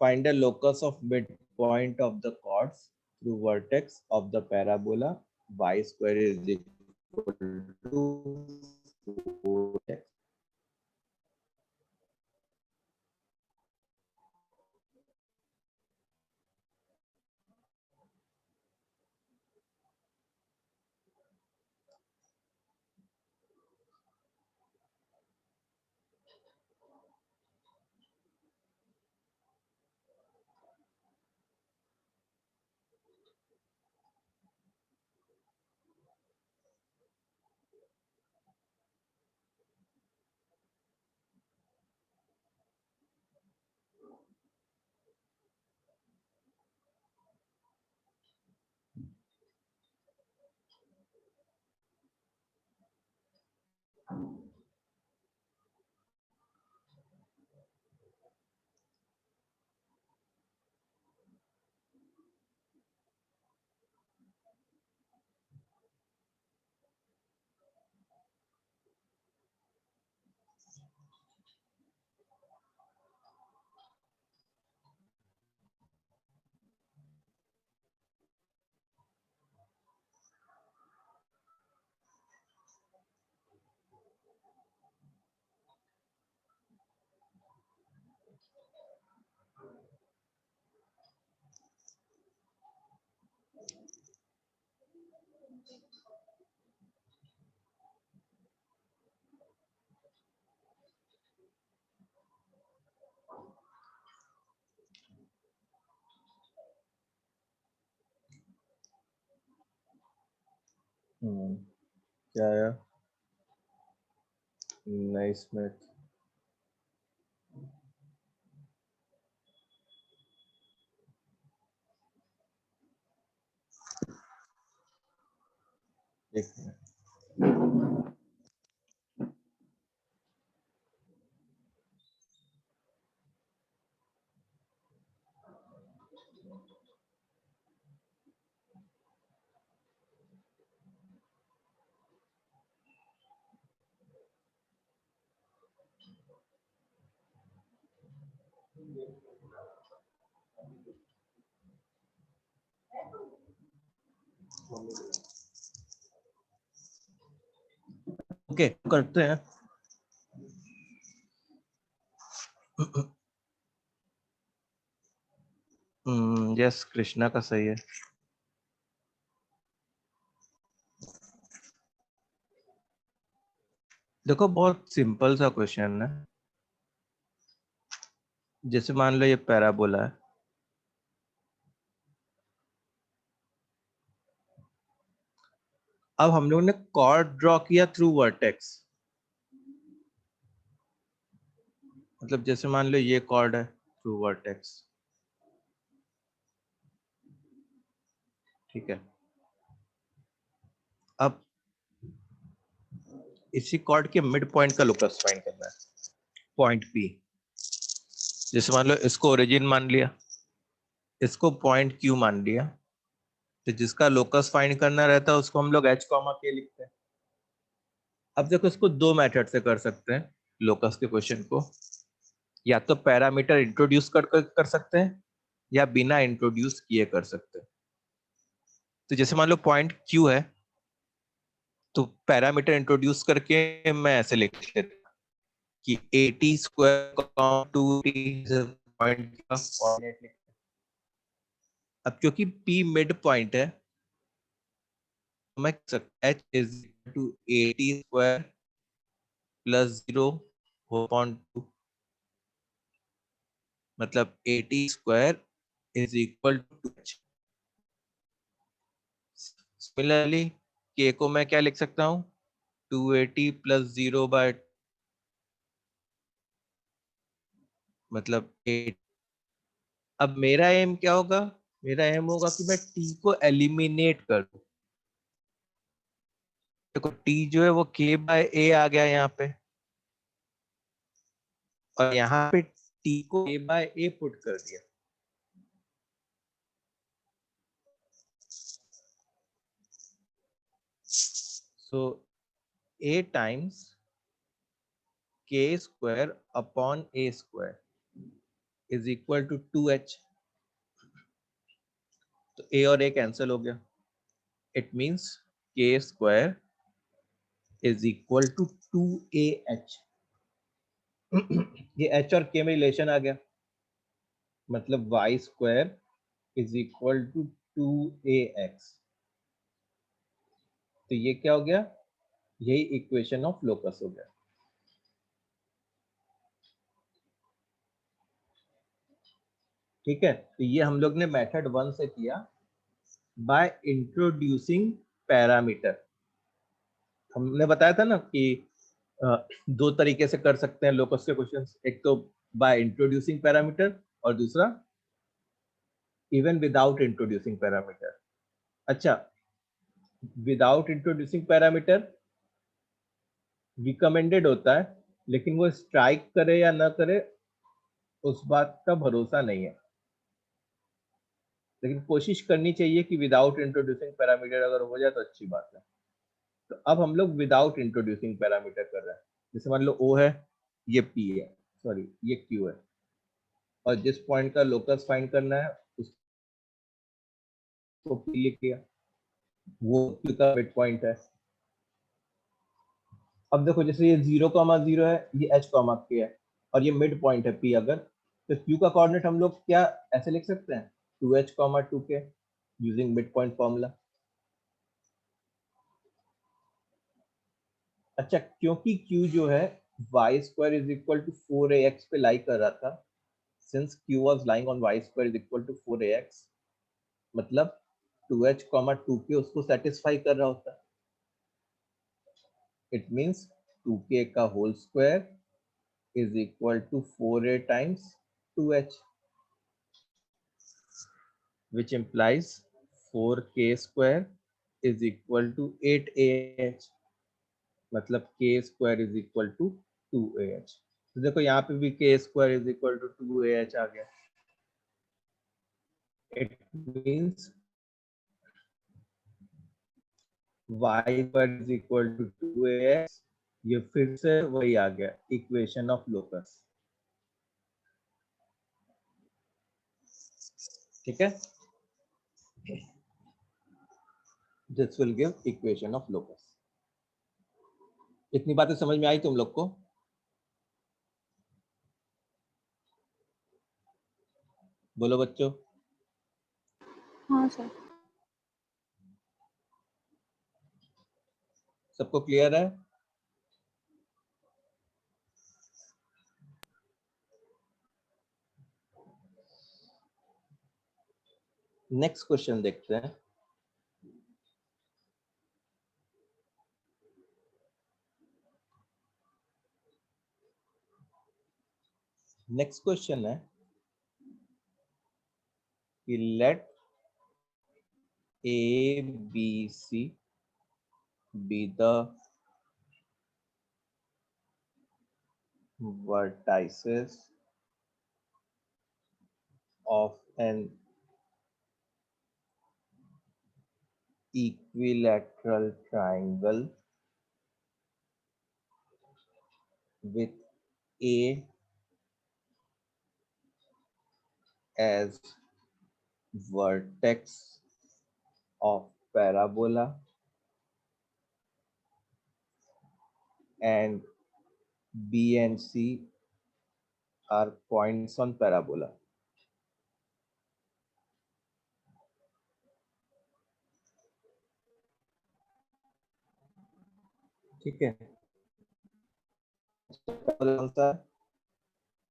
Find the locus of midpoint of the chords through vertex of the parabola y² is equal to 4x. क्या आया? Nice math. एक मिनट। ओके, करते हैं। यस, कृष्णा का सही है। देखो, बहुत सिंपल सा क्वेश्चन है। जैसे मान लो ये पैराबोला है, अब हम लोग ने कॉर्ड ड्रॉ किया थ्रू वर्टेक्स। मतलब जैसे मान लो ये कॉर्ड है थ्रू वर्टेक्स, ठीक है। अब इसी कॉर्ड के मिड पॉइंट का लोकस फाइंड करना है, पॉइंट पी। जैसे मान लो इसको ओरिजिन मान लिया, इसको पॉइंट क्यू मान लिया, तो जिसका लोकस फाइंड करना रहता है उसको हम लोग एच कॉमा के लिखते हैं। अब देखो, इसको दो मेथड से कर सकते हैं लोकस के क्वेश्चन को। या तो पैरामीटर इंट्रोड्यूस कर सकते हैं, या बिना इंट्रोड्यूस किए कर सकते हैं। तो जैसे मान लो पॉइंट क्यू है, तो पैरामीटर इंट्रोड्यूस करके मैं ऐसे लिख लेता कि 80 स्क्वायर 2t पॉइंट का कोऑर्डिनेट लिखते हैं। अब क्योंकि p मिड पॉइंट है, तो मैं कह सकता h is to 80 square plus 0 upon 2, मतलब 80 square is equal to h। Similarly k को मैं क्या लिख सकता हूँ, 280 प्लस 0 बाय, मतलब 8। अब मेरा एम क्या होगा, मेरा एम होगा कि मैं t को एलिमिनेट कर दूं। देखो t जो है वो k बाय a आ गया यहाँ पे, और यहाँ पे t को a बाय a पुट कर दिया। So a times k square upon a square is equal to 2h। तो a और a कैंसिल हो गया, it means k square is equal to 2ah। ये h और k में रिलेशन आ गया, मतलब y square is equal to 2ax। तो ये क्या हो गया, यही इक्वेशन ऑफ लोकस हो गया। ठीक है, तो ये हम लोग ने मेथड 1 से किया बाय इंट्रोड्यूसिंग पैरामीटर। हमने बताया था ना कि दो तरीके से कर सकते हैं लोकस के क्वेश्चंस, एक तो बाय इंट्रोड्यूसिंग पैरामीटर और दूसरा इवन विदाउट इंट्रोड्यूसिंग पैरामीटर। अच्छा, विदाउट इंट्रोड्यूसिंग पैरामीटर रिकमेंडेड होता है, लेकिन वो स्ट्राइक करे या ना करे उस बात का भरोसा नहीं है, लेकिन कोशिश करनी चाहिए कि विदाउट इंट्रोड्यूसिंग पैरामीटर अगर हो जाए तो अच्छी बात है। तो अब हम लोग विदाउट इंट्रोड्यूसिंग पैरामीटर कर रहे हैं। जैसे मान लो O है, ये P है, सॉरी ये Q है, और जिस पॉइंट का लोकस फाइंड करना है उसको P लिख किया, वो Q का मिड पॉइंट है। अब देखो जैसे ये 0,0 है, ये H, K है, और ये मिड पॉइंट है P, अगर तो Q का कोऑर्डिनेट हम लोग क्या ऐसे लिख सकते हैं 2H, 2K using mid point formula. अच्छा, क्योंकि Q जो है y² is equal to 4ax पे लाई कर रहा था, since Q was lying on y² is equal to 4ax, मतलब 2h, 2k उसको सेटिस्फाई कर रहा होता। इट मींस 2k का whole square is equal to 4a times 2h, which implies 4k square is equal to 8ah, मतलब k square is equal to 2ah। तो देखो यहाँ पे भी k square is equal to 2ah आ गया। It means y square is equal to 2ah। ये फिर से वही आ गया इक्वेशन ऑफ लोकस। ठीक है, this will give equation of locus. इतनी बातें समझ में आई तुम लोग को? बोलो बच्चों। हाँ सर। सबको क्लियर है? नेक्स्ट क्वेश्चन देखते हैं। नेक्स्ट क्वेश्चन है कि late A, B, C be the vertices of an equilateral triangle with A as vertex of parabola and B and C are points on parabola। ठीक है,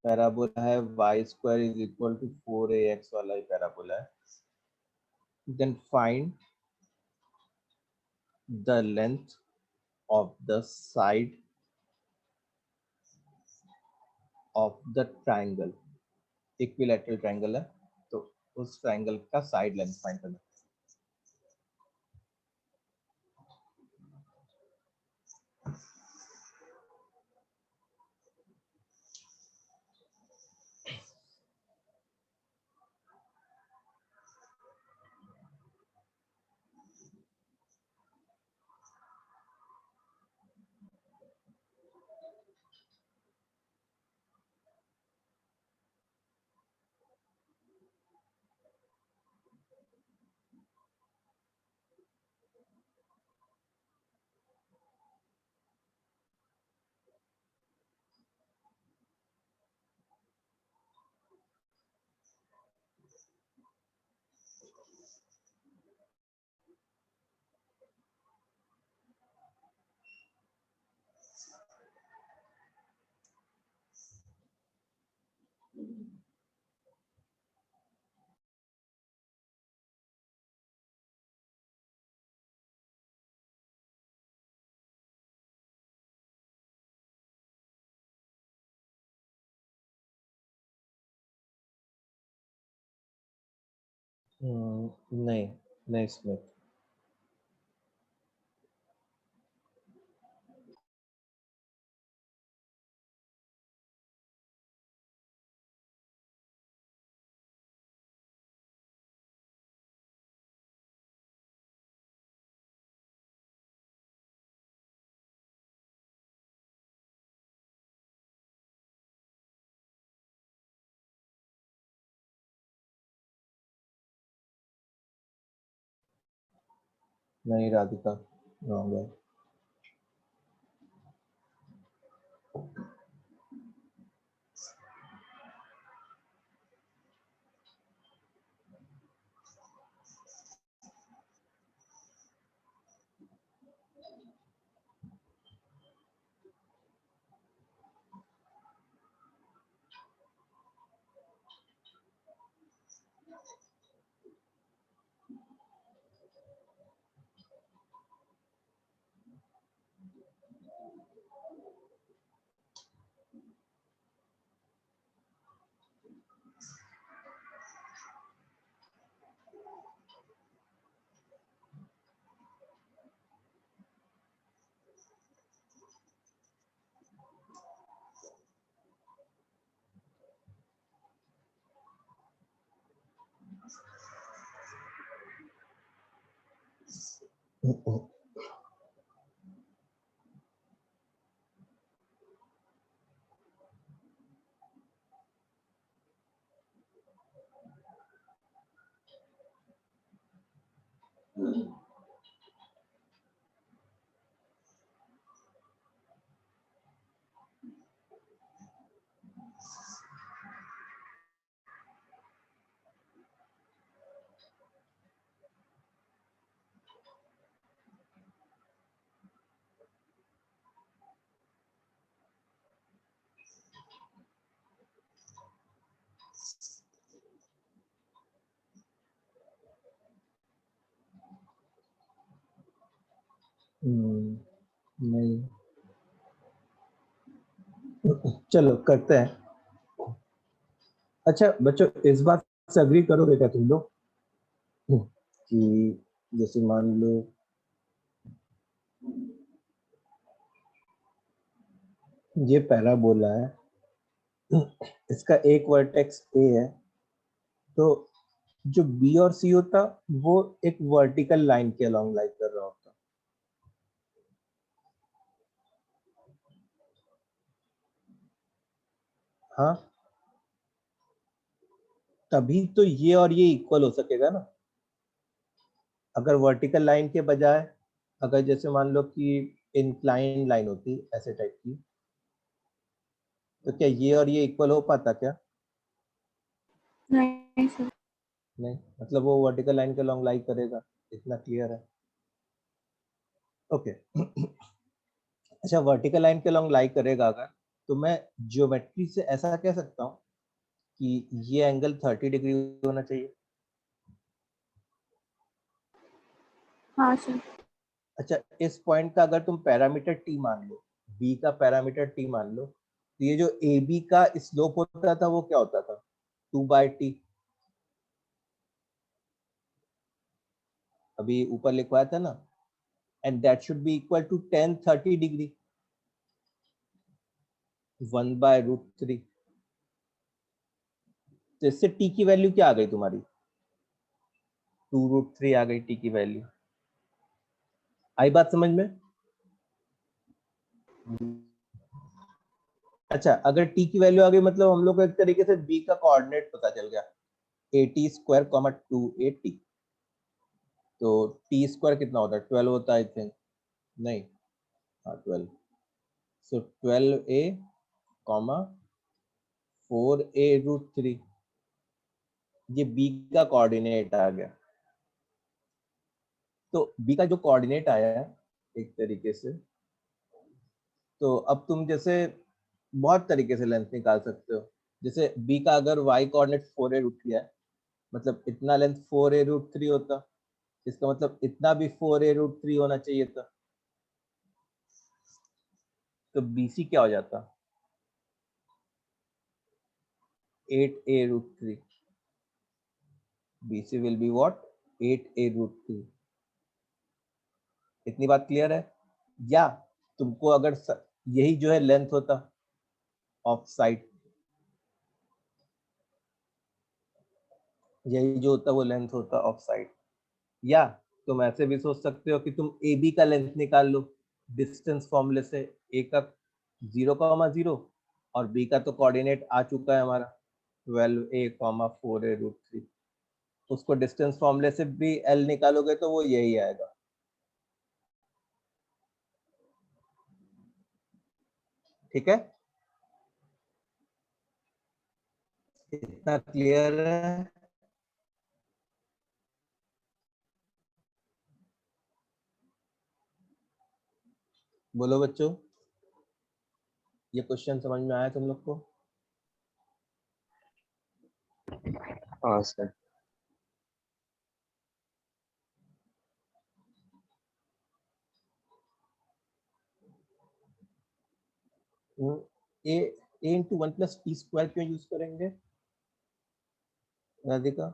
parabola है y² is equal to 4ax वाला ही parabola है। Then find the length of the side of the triangle, equilateral triangle है, तो उस triangle का साइड लेंथ फाइंड करना। नहीं, नहीं स्मिथ। नहीं राधिका, रॉन्ग है। नहीं, चलो करते हैं। अच्छा बच्चों, इस बात से अग्री करोगे क्या तुम लोग कि जैसे मान लो ये पैराबोला है, इसका एक वर्टेक्स ए है, तो जो बी और सी होता वो एक वर्टिकल लाइन के अलोंग लाइक कर रहा होता। हाँ, तभी तो ये और ये इक्वल हो सकेगा ना। अगर वर्टिकल लाइन के बजाय अगर जैसे मान लो कि इंक्लाइन लाइन होती ऐसे टाइप की, तो क्या ये और ये इक्वल हो पाता क्या? नहीं सर। नहीं, मतलब वो वर्टिकल लाइन के लॉन्ग लाई करेगा, इतना क्लियर है। ओके अच्छा, वर्टिकल लाइन के लॉन्ग लाई करेगा अगर, तो मैं ज्योमेट्री से ऐसा कह सकता हूँ कि ये एंगल 30 डिग्री होना चाहिए। हाँ सर। अच्छा, इस पॉइंट का अगर तुम पैरामीटर टी मान लो, बी का पैरामीटर टी मान लो, तो ये जो ए बी का स्लोप होता था वो क्या होता था? 2/t। अभी ऊपर लिखवाया था ना, and that should be equal to 10-30 degree, 1/√3। तो इससे टी की वैल्यू क्या आ गई तुम्हारी? 2√3 आ गई टी की वैल्यू। आई बात समझ में? अच्छा, अगर टी की वैल्यू आ गई मतलब हम लोग को एक तरीके से बी का कोऑर्डिनेट पता चल गया, 80² 280। तो टी स्क्वायर कितना होता है? 12 होता है आई थिंक। नहीं, हाँ 12। सो 12a, 4a√3, ये बी का कोऑर्डिनेट आ गया। तो बी का जो कोऑर्डिनेट आया है एक तरीके से, तो अब तुम जैसे बहुत तरीके से लेंथ निकाल सकते हो। जैसे बी का अगर y कोऑर्डिनेट 4a√3 है, मतलब इतना लेंथ 4a√3 होता, इसका मतलब इतना भी 4a√3 होना चाहिए था। तो BC क्या हो जाता? 8a√3। BC will be what? 8a√3। इतनी बात क्लियर है? या तुमको अगर यही जो है लेंथ होता ऑफ साइड, यही जो होता वो लेंथ होता ऑफ साइड। या तुम ऐसे भी सोच सकते हो कि तुम ए बी का लेंथ निकाल लो डिस्टेंस फॉर्मूले से। ए का 0,0 और बी का तो कोऑर्डिनेट आ चुका है हमारा 12a, 4a√3। उसको डिस्टेंस फॉर्मूले से भी एल निकालोगे तो वो यही आएगा। ठीक है, इतना क्लियर है? बोलो बच्चों, ये क्वेश्चन समझ में आया तुम लोग को? हाँ sir. A into one plus T square क्यों यूज करेंगे राधिका?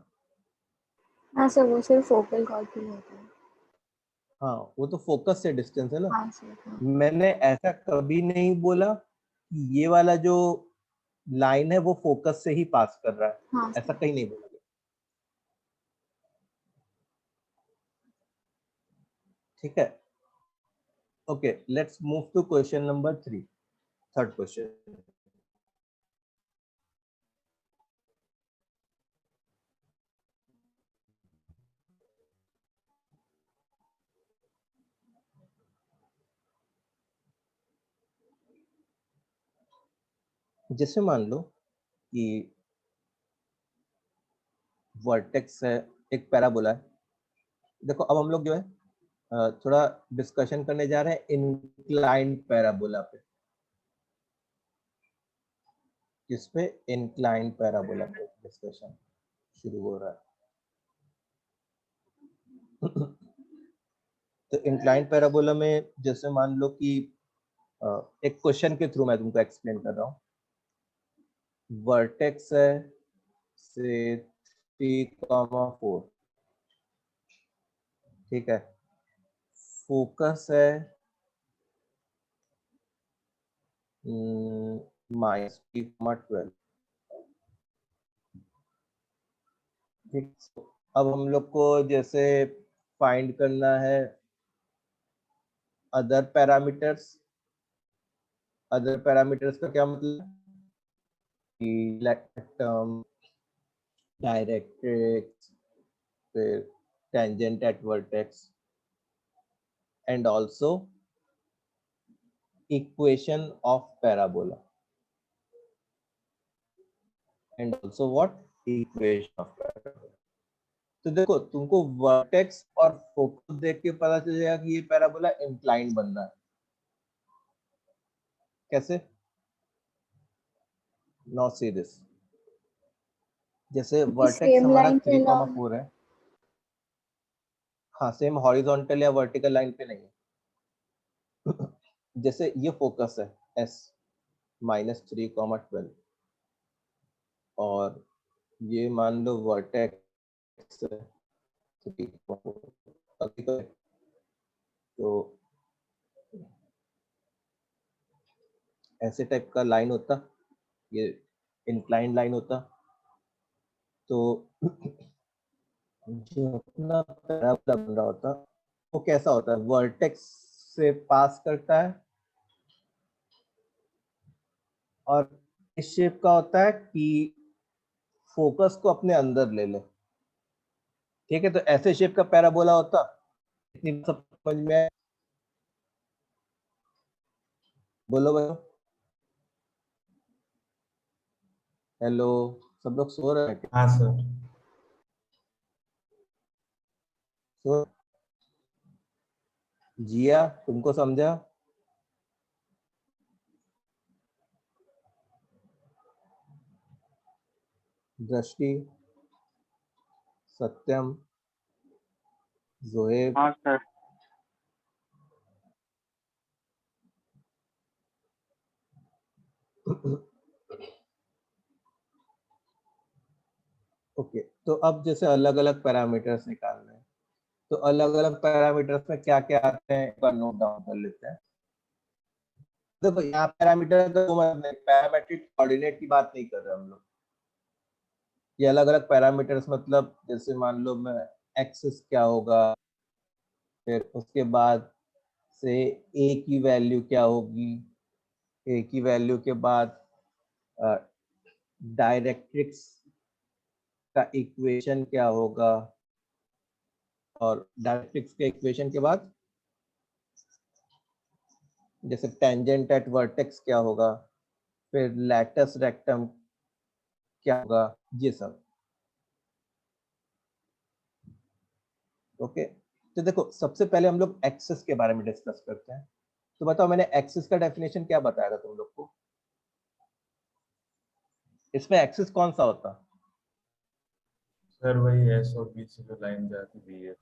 हाँ सर, वो सिर्फ फोकल कॉर्ड के लिए होता है। हाँ, वो तो फोकस से डिस्टेंस है ना। हाँ सर, हाँ। मैंने ऐसा कभी नहीं बोला कि ये वाला जो लाइन है वो फोकस से ही पास कर रहा है, हाँ ऐसा सर। कहीं नहीं बोला। ठीक है, okay, let's move to question number 3, third question. जैसे मान लो कि वर्टेक्स है, एक पैराबोला है। देखो अब हम लोग जो है थोड़ा डिस्कशन करने जा रहे हैं इंक्लाइंड पैराबोला पे। किस पे? इंक्लाइंड पैराबोला पे डिस्कशन शुरू हो रहा है। तो इंक्लाइंड पैराबोला में जैसे मान लो कि एक क्वेश्चन के थ्रू मैं तुमको एक्सप्लेन कर रहा हूँ। वर्टेक्स है से 3,4, ठीक है। फोकस है -3,12, ठीक। अब हम लोग को जैसे फाइंड करना है अदर पैरामीटर्स। अदर पैरामीटर्स का क्या मतलब कि डायरेक्ट्रिक्स, फिर tangent at vertex, and also equation of parabola, and also what? Equation of parabola. तो देखो तुमको वर्टेक्स और फोकस देख के पता चल जाएगा कि ये पैराबोला इंक्लाइन बन रहा है। कैसे? Now see this. जैसे वर्टेक्स सेम हमारा लाइन पे अलाउ 3,4 है। हाँ, सेम हॉरिजॉन्टल या वर्टिकल लाइन पे नहीं है। जैसे ये फोकस है S -3,12 और ये मान लो वर्टेक्स है 3,4। तो ऐसे टाइप का लाइन होता, ये इंक्लाइन लाइन होता। तो जो अपना पैराबोला बन रहा होता वो कैसा होता है? वर्टेक्स से पास करता है और इस शेप का होता है कि फोकस को अपने अंदर ले ले। ठीक है, तो ऐसे शेप का पैराबोला होता। इतनी सब समझ में आया? बोलो बोलो, हेलो, सब लोग सो रहे हैं क्या? हाँ सर। सो जिया, तुमको समझा? दृष्टि, सत्यम, जोहेब, हाँ सर। ओके। तो अब जैसे अलग अलग पैरामीटर्स निकालने हैं, तो अलग अलग पैरामीटर्स में क्या क्या आते हैं एक बार नोट डाउन कर लेते हैं। देखो यहाँ पैरामीटर तो पैरामेट्रिक कोऑर्डिनेट की बात नहीं कर रहे हम लोग। ये अलग अलग पैरामीटर्स मतलब जैसे मान लो मैं एक्सिस क्या होगा, फिर उसके बाद से ए की वैल्यू क्या होगी, ए की वैल्यू के बाद डायरेक्ट्रिक्स का इक्वेशन क्या होगा, और डायरेक्ट्रिक्स के इक्वेशन के बाद जैसे टेंजेंट एट वर्टेक्स क्या होगा, फिर लैटस रेक्टम क्या होगा, ये सब। ओके, तो देखो सबसे पहले हम लोग एक्सिस के बारे में डिस्कस करते हैं। तो बताओ, मैंने एक्सिस का डेफिनेशन क्या बताया था तुम लोग को? इसमें एक्सिस कौन सा होता? सर वही एस और बी से जो लाइन जाती हुई है।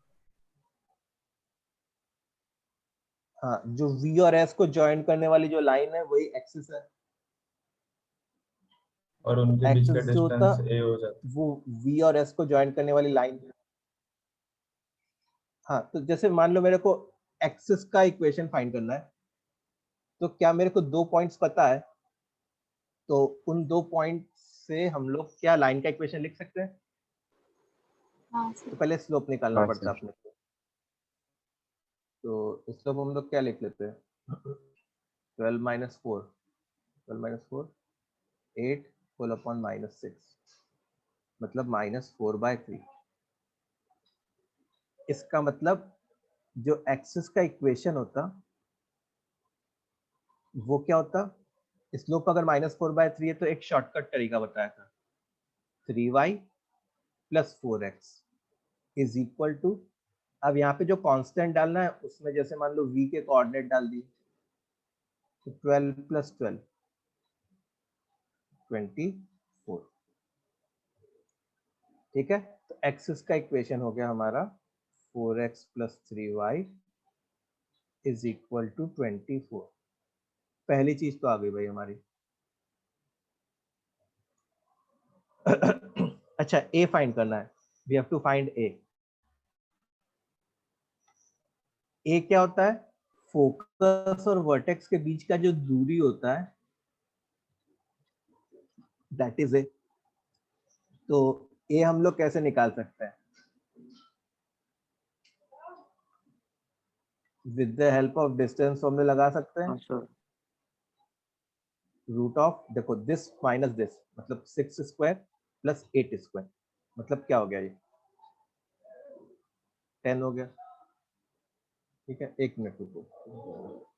हाँ, जो वी और एस को ज्वाइन करने वाली जो लाइन है वही एक्सिस है। और उनके बीच का एक्सिस जो होता डिस्टेंस ए हो जाता वो वी और एस को ज्वाइन करने वाली लाइन। हाँ, तो जैसे मान लो मेरे को एक्सिस का इक्वेशन फाइंड करना है, तो क्या मेरे को 2 पॉइंट्स पता है, तो उन 2 पॉइंट से हम लोग क्या लाइन का इक्वेशन लिख सकते हैं? हाँ तो सर। पहले स्लोप निकालना हाँ पड़ता है सर। अपने को। तो स्लोप हम लोग क्या लिख लेते हैं? 12 minus 4, 12 minus 4 8 whole upon minus 6, मतलब -4/3। इसका मतलब जो एक्सिस का इक्वेशन होता वो क्या होता? स्लोप अगर -4/3 है तो एक शॉर्टकट तरीका बताया था, 3y plus 4x is equal to, अब यहाँ पे जो कांस्टेंट डालना है उसमें जैसे मान लो v के कोऑर्डिनेट डाल दिए, तो 12 प्लस 12 24। ठीक है, तो एक्सिस का इक्वेशन हो गया हमारा 4x plus 3y is equal to 24। पहली चीज तो आ गई भाई हमारी। अच्छा, a फाइंड करना है, we have to find a। a क्या होता है? फोकस और वर्टेक्स के बीच का जो दूरी होता है, दैट इज a। तो a हम लोग कैसे निकाल सकते हैं? With the help of distance formula लगा सकते हैं। हाँ सर। रूट ऑफ, देखो दिस माइनस दिस, मतलब 6 स्क्वायर प्लस 8 स्क्वायर, मतलब क्या हो गया ये? 10 हो गया। ठीक है, एक मिनट रुको।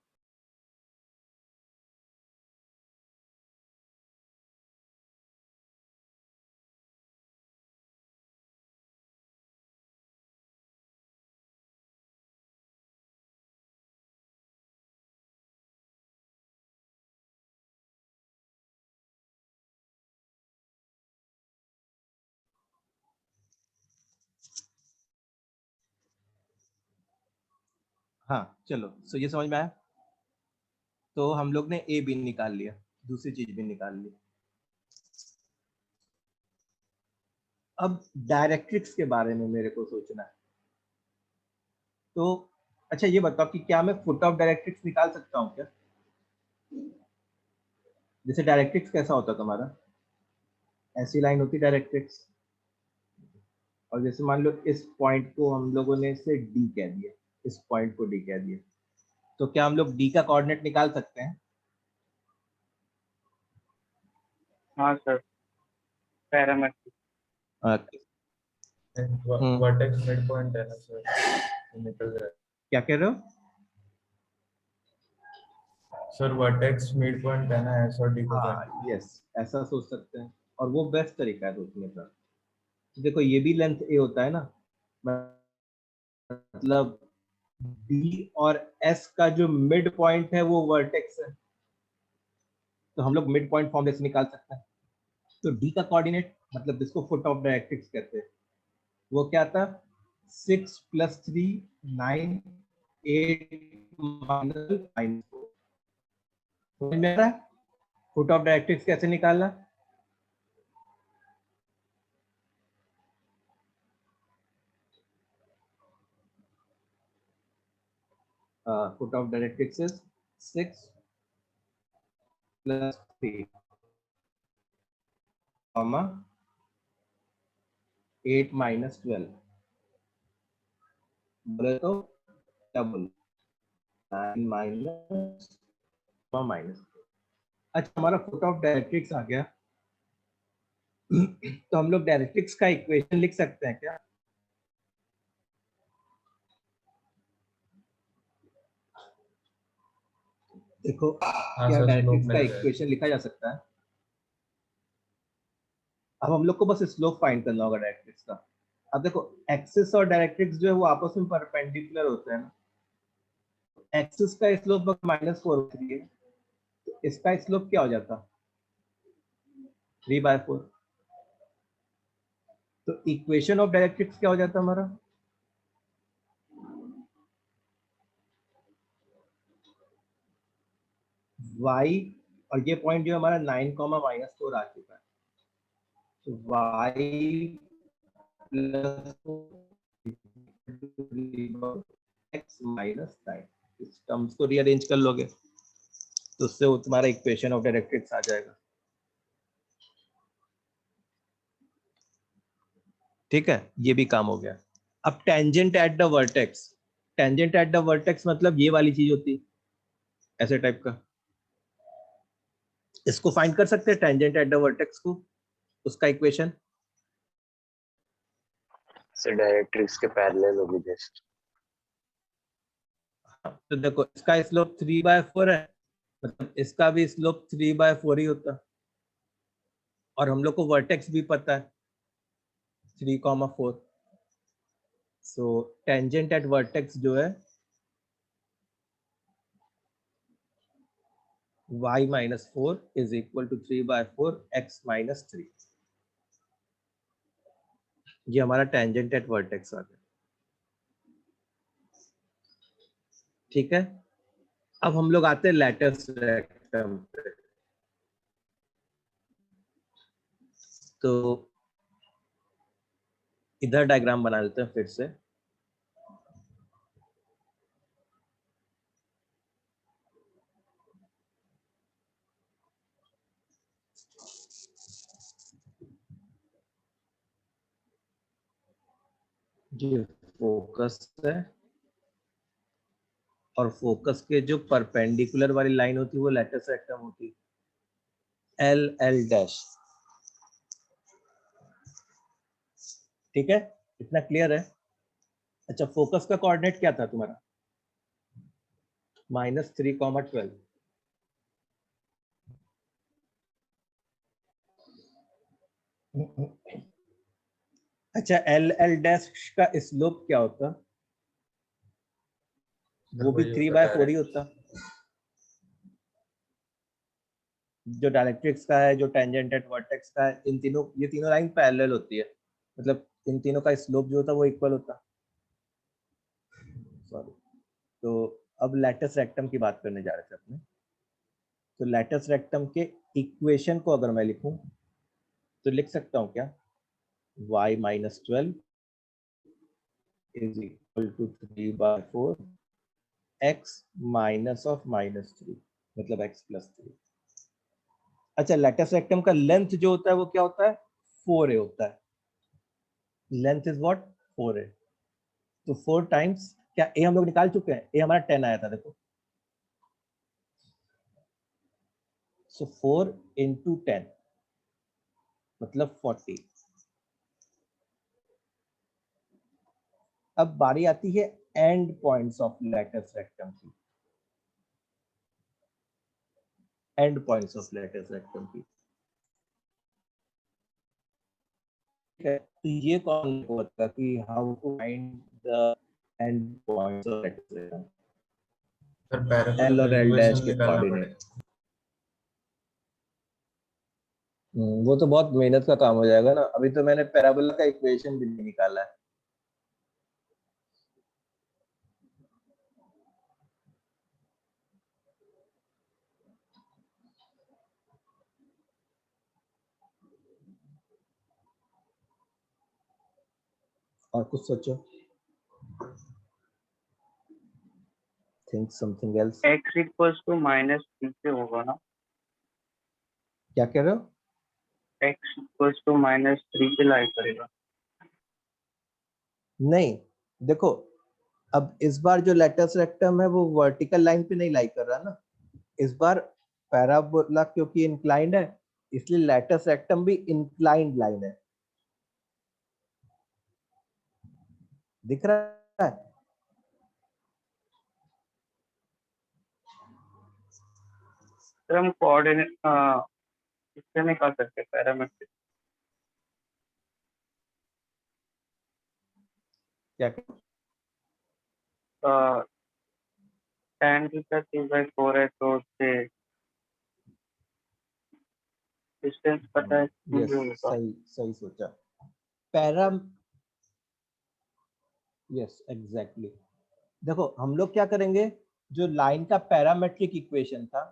हाँ चलो, सो ये समझ में आया। तो हम लोग ने ए भी निकाल लिया, दूसरी चीज भी निकाल ली। अब डायरेक्ट्रिक्स के बारे में मेरे को सोचना है। तो अच्छा ये बताओ कि क्या मैं फुट ऑफ डायरेक्ट्रिक्स निकाल सकता हूँ क्या? जैसे डायरेक्ट्रिक्स कैसा होता तुम्हारा? ऐसी लाइन होती डायरेक्ट्रिक्स, और जैसे मान लो इस पॉइंट को हम लोगों ने इसे डी कह दिया, इस पॉइंट को डी कह दिया, तो क्या हम लोग डी का कोऑर्डिनेट निकाल सकते हैं? हाँ सर, पैरामेट्रिक। है। वर्टेक्स मिड पॉइंट है ना सर, तो निकल जाए। क्या कह रहे हो? सर वर्टेक्स मिड पॉइंट है ना, एस और डी को हाँ ज्वाइन। यस, ऐसा सोच सकते हैं, और वो बेस्ट तरीका है सोचने का। देखो ये भी लेंथ ए होता है ना, मतलब डी और एस का जो मिड पॉइंट है वो वर्टेक्स है, तो हम लोग मिड पॉइंट फॉर्मूले से निकाल सकते हैं। तो डी का कोऑर्डिनेट, मतलब जिसको फुट ऑफ डायरेक्ट्रिक्स कहते हैं, वो क्या था? 6 प्लस 3 9 8 -4। समझ में आ रहा है फुट ऑफ डायरेक्ट्रिक्स कैसे निकालना? Foot of directrix is 6 plus 3 comma 8 minus 12, बोले तो डबल 9 माइनस माइनस। अच्छा, हमारा फुट ऑफ डायरेक्ट्रिक्स आ गया। तो हम लोग डायरेक्ट्रिक्स का इक्वेशन लिख सकते हैं क्या? देखो हाँ क्या सर, डायरेक्ट्रिक्स स्लोप का मिल जाएगा। इक्वेशन लिखा जा सकता है। अब हम लोग को बस स्लोप फाइंड करना होगा डायरेक्ट्रिक्स का। अब देखो एक्सिस और डायरेक्ट्रिक्स जो है वो आपस में परपेंडिकुलर होते हैं ना। एक्सिस का स्लोप -4 होती है, तो इसका स्लोप क्या हो जाता? 3/4। तो इक्वेशन ऑफ डायरेक्ट्रिक्स क्या हो जाता हमारा? y, और ये पॉइंट जो हमारा 9, -4 आ चुका है, तो y x -9, इस टर्म्स को रीअरेंज कर लोगे तो उससे वो तुम्हारा इक्वेशन ऑफ डायरेक्ट्रिक्स आ जाएगा। ठीक है, ये भी काम हो गया। अब tangent at the vertex, tangent at the vertex मतलब ये वाली चीज होती है ऐसे टाइप का। इसको फाइंड कर सकते हैं टेंजेंट एट द वर्टेक्स को, उसका इक्वेशन। सर डायरेक्ट्रिक्स के पैरेलल होगी जस्ट। तो देखो इसका स्लोप 3/4 है, मतलब इसका भी स्लोप 3/4 ही होता, और हम लोग को वर्टेक्स भी पता है 3,4। सो टेंजेंट एट वर्टेक्स जो है y -4 is equal to 3/4 x -3। ये हमारा टेंजेंट एट वर्टेक्स आ गया। ठीक है, अब हम लोग आते हैं लैटिस रेक्टम पे। तो इधर डायग्राम बना देते हैं फिर से। ये फोकस है, और फोकस के जो परपेंडिकुलर वाली लाइन होती है वो लैटिस रेक्टम होती है, एल एल डैश। ठीक है, इतना क्लियर है? अच्छा, फोकस का कोऑर्डिनेट क्या था तुम्हारा? -3,12। अच्छा, एल एल डैश का स्लोप क्या होता? सर वो भी वही होता 3/4 ही डायरेक्ट। होता। जो डायरेक्ट्रिक्स का है, जो टेंजेंट एट वर्टेक्स का है, इन तीनों, ये तीनों लाइन पैरेलल होती है, मतलब इन तीनों का स्लोप जो होता है वो इक्वल होता। सॉरी। तो अब लैटिस रेक्टम की बात करने जा रहे थे अपने। तो लैटिस रेक्टम के इक्वेशन को अगर मैं लिखूं तो लिख सकता हूं क्या? y -12 is equal to 3/4 x -3, मतलब x +3। अच्छा, लैटिस रेक्टम का लेंथ जो होता है वो क्या होता है? 4a होता है। Length is what? 4a। तो 4 टाइम्स क्या a हम लोग निकाल चुके हैं? a हमारा 10 आया था, देखो। सो 4 × 10 मतलब 40। अब बारी आती है end points of latus rectum की। End points of latus rectum की। ठीक है, तो ये कौन को बता कि how to find the end points of latus rectum? Sir parallel L में और एल डैश इक्वेशन के निकालना कोऑर्डिनेट। पड़ेगा। वो तो बहुत मेहनत का काम हो जाएगा ना। अभी तो मैंने पैराबोला का इक्वेशन भी नहीं निकाला है। और कुछ सोचो, think something else. x equals to -3 से होगा ना? क्या कह रहे हो? x इक्वल्स टू -3 से लाई करेगा। नहीं, देखो अब इस बार जो लैटिस रेक्टम है वो वर्टिकल लाइन पे नहीं लाई कर रहा ना। इस बार पैराबोला क्योंकि इंक्लाइंड है, इसलिए लैटिस रेक्टम भी इंक्लाइंड लाइन है। दिख रहा है? सर हम कोऑर्डिनेट इससे निकाल सकते हैं पैरामीट्रिक। क्या tan थीटा 3/4 है तो उससे डिस्टेंस पता है यस, जो होगा। सही सही सोचा। Para yes exactly. देखो हम लोग क्या करेंगे, जो लाइन का पैरामेट्रिक इक्वेशन था,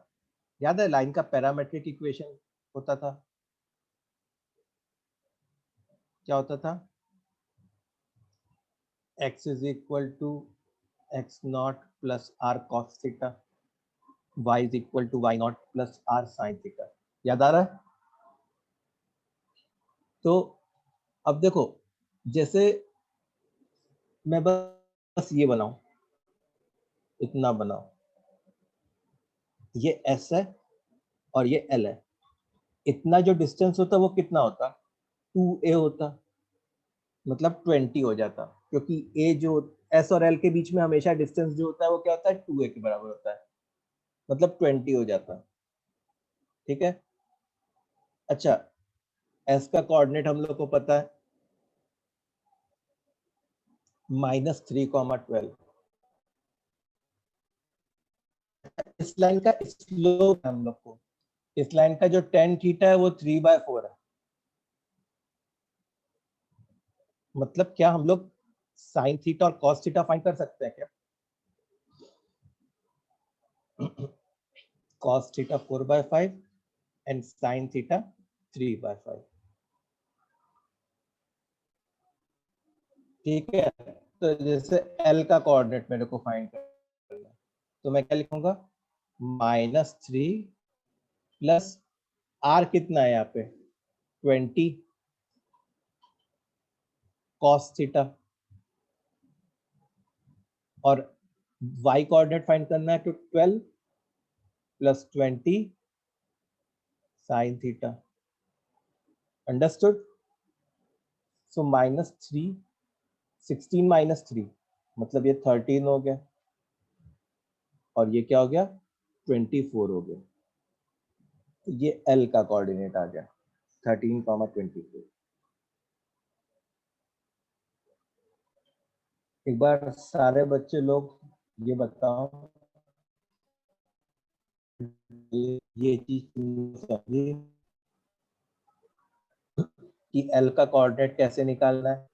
याद है लाइन का पैरामेट्रिक इक्वेशन होता था, क्या होता था? x is equal to X naught plus R cos theta, y is equal to Y naught plus R sine theta. याद आ रहा है? तो अब देखो, जैसे मैं बस ये बनाऊं, इतना बनाऊं, ये s है और ये l है, इतना जो डिस्टेंस होता वो कितना होता? 2a होता, मतलब 20 हो जाता, क्योंकि a जो s और l के बीच में हमेशा डिस्टेंस जो होता है वो क्या होता है? 2a के बराबर होता है, मतलब 20 हो जाता। ठीक है। अच्छा, s का कोऑर्डिनेट हम लोग को पता है -3,12। इस लाइन का स्लोप हम लोग को, इस लाइन का जो tan थीटा है वो 3/4 है। मतलब क्या हम लोग साइन थीटा और कॉस थीटा फाइंड कर सकते हैं क्या? cos theta 4/5 and sin theta 3/5। ठीक है, तो जैसे L का कोऑर्डिनेट मेरे को फाइंड करना है, तो मैं क्या लिखूंगा? -3 प्लस R कितना है यहाँ पे? 20 cos थीटा, और Y कोऑर्डिनेट फाइंड करना है तो 12 प्लस 20 sin थीटा। अंडरस्टूड? सो -3, 16 - 3 मतलब ये 13 हो गया, और ये क्या हो गया? 24 हो गया। तो ये L का कोऑर्डिनेट आ गया 13,24। एक बार सारे बच्चे लोग ये बताओ, ये चीज समझी कि L का कोऑर्डिनेट कैसे निकालना है?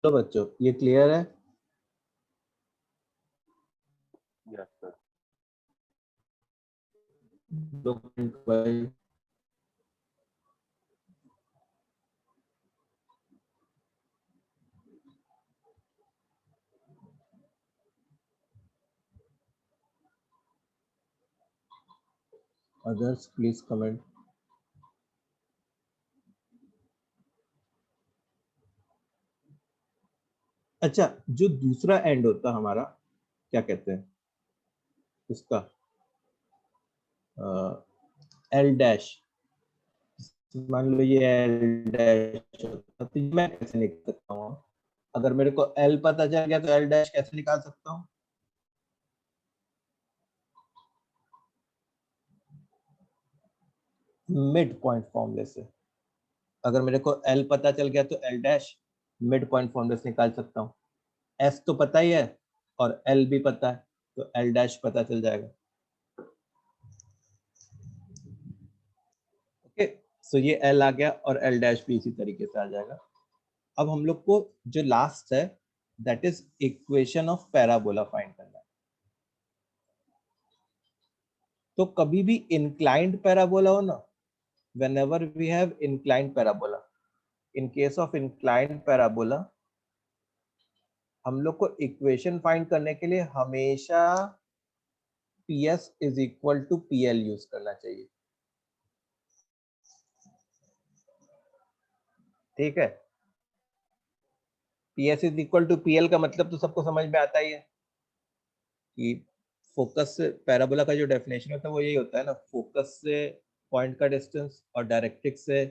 तो बच्चों ये क्लियर है? Yes sir. Others please comment. अच्छा, जो दूसरा एंड होता हमारा, क्या कहते हैं उसका? L डैश, मान लो ये L डैश होता, तो ये मैं कैसे निकाल सकता हूँ? अगर मेरे को L पता चल गया तो L डैश कैसे निकाल सकता हूँ? मिड पॉइंट फॉर्मूले से। अगर मेरे को L पता चल गया तो L डैश मिड पॉइंट फॉर्मूले से निकाल सकता हूँ। S तो पता ही है और L भी पता है, तो L डैश पता चल जाएगा। ओके, सो ये L आ गया और L डैश भी इसी तरीके से आ जाएगा। अब हम लोग को जो लास्ट है that is equation of parabola find करना है। तो कभी भी इंक्लाइंड पैराबोला हो ना, whenever we have inclined parabola, in case of inclined parabola, हम लोग को इक्वेशन फाइंड करने के लिए हमेशा PS is equal to PL use करना चाहिए। ठीक है, PS is equal to PL का मतलब तो सबको समझ में आता ही है कि फोकस से पैराबोला का जो डेफिनेशन होता है वो यही होता है ना, फोकस से पॉइंट का डिस्टेंस और डायरेक्ट्रिक्स से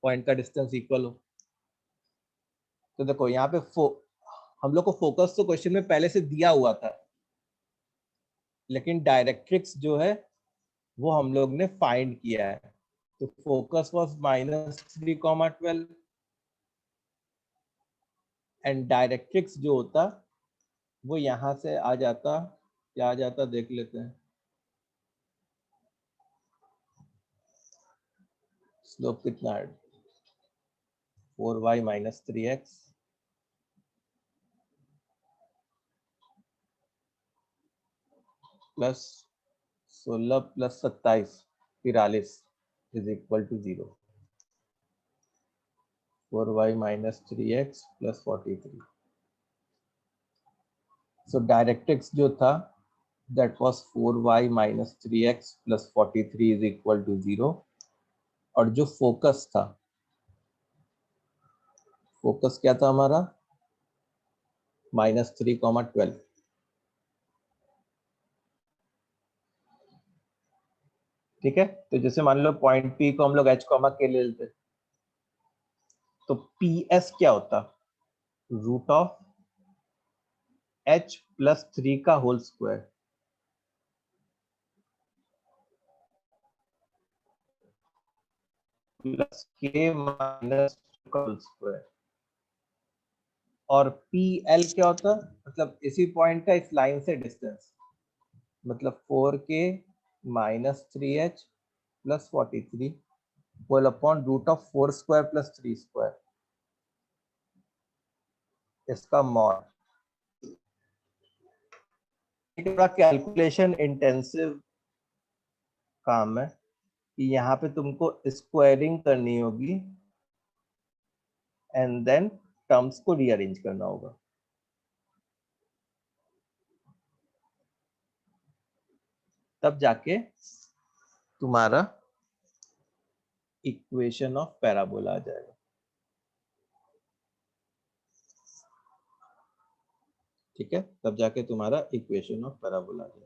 पॉइंट का डिस्टेंस इक्वल हो। तो देखो यहाँ पे हम लोग को फोकस तो क्वेश्चन में पहले से दिया हुआ था, लेकिन डायरेक्ट्रिक्स जो है वो हम लोग ने फाइंड किया है। तो फोकस वाज -3,12 एंड डायरेक्ट्रिक्स जो होता वो यहाँ से आ जाता, क्या आ जाता देख लेते हैं। स्लोप कितना है, 4y - 3x plus 16 plus 27 43 is equal to 0। 4y - 3x plus 43। So directrix जो था that was 4y - 3x plus 43 is equal to 0। और जो फोकस था, फोकस क्या था हमारा, -3,12। ठीक है, तो जैसे मान लो पॉइंट P को हम लोग h, के ले लेते, तो PS क्या होता, रूट ऑफ h प्लस 3 का whole square plus k minus का होल स्क्वायर। और PL क्या होता, मतलब इसी पॉइंट का इस लाइन से डिस्टेंस, मतलब 4k - 3h plus 43 whole upon root of 4 square plus 3 square, इसका मॉड। थोड़ा कैलकुलेशन इंटेंसिव काम है कि यहाँ पे तुमको स्क्वायरिंग करनी होगी एंड देन टर्म्स को रीअरेंज करना होगा। तब जाके तुम्हारा इक्वेशन ऑफ पैराबोला आ जाएगा। ठीक है, तब जाके तुम्हारा इक्वेशन ऑफ पैराबोला आ जाएगा।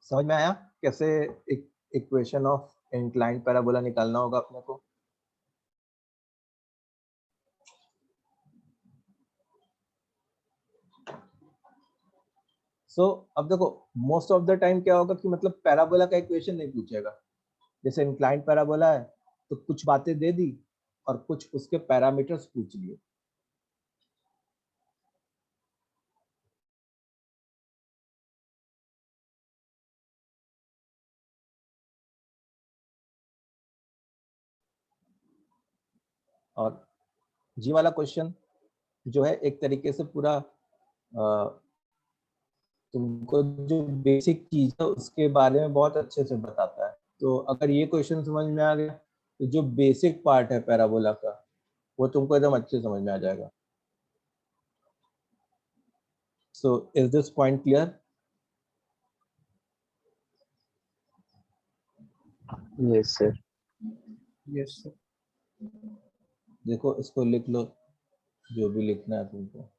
समझ में आया कैसे इक्वेशन ऑफ इंक्लाइंड पैराबोला निकालना होगा अपने को। अब देखो मोस्ट ऑफ द टाइम क्या होगा कि मतलब पैराबोला का इक्वेशन नहीं पूछेगा। जैसे इंक्लाइंड पैराबोला है तो कुछ बातें दे दी और कुछ उसके पैरामीटर्स पूछ लिए। और जी वाला क्वेश्चन जो है एक तरीके से पूरा तुमको जो बेसिक चीज है उसके बारे में बहुत अच्छे से बताता है। तो अगर ये क्वेश्चन समझ में आ गया तो जो बेसिक पार्ट है पैराबोला का वो तुमको एकदम अच्छे समझ में आ जाएगा। So is this point clear? Yes, sir. Yes, sir. देखो इसको लिख लो जो भी लिखना है तुमको।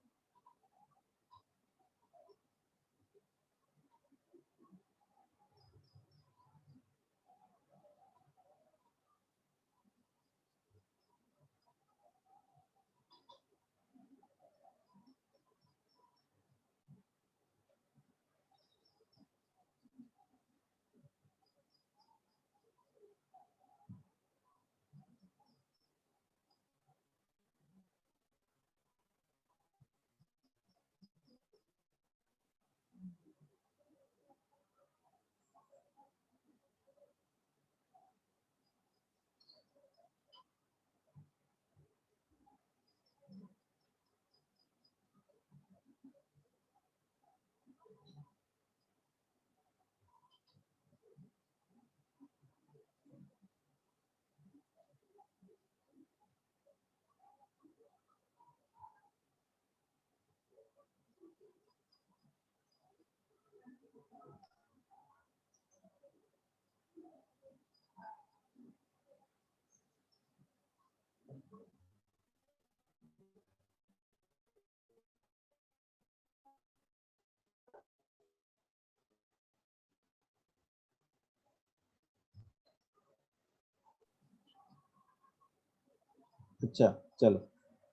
अच्छा चलो,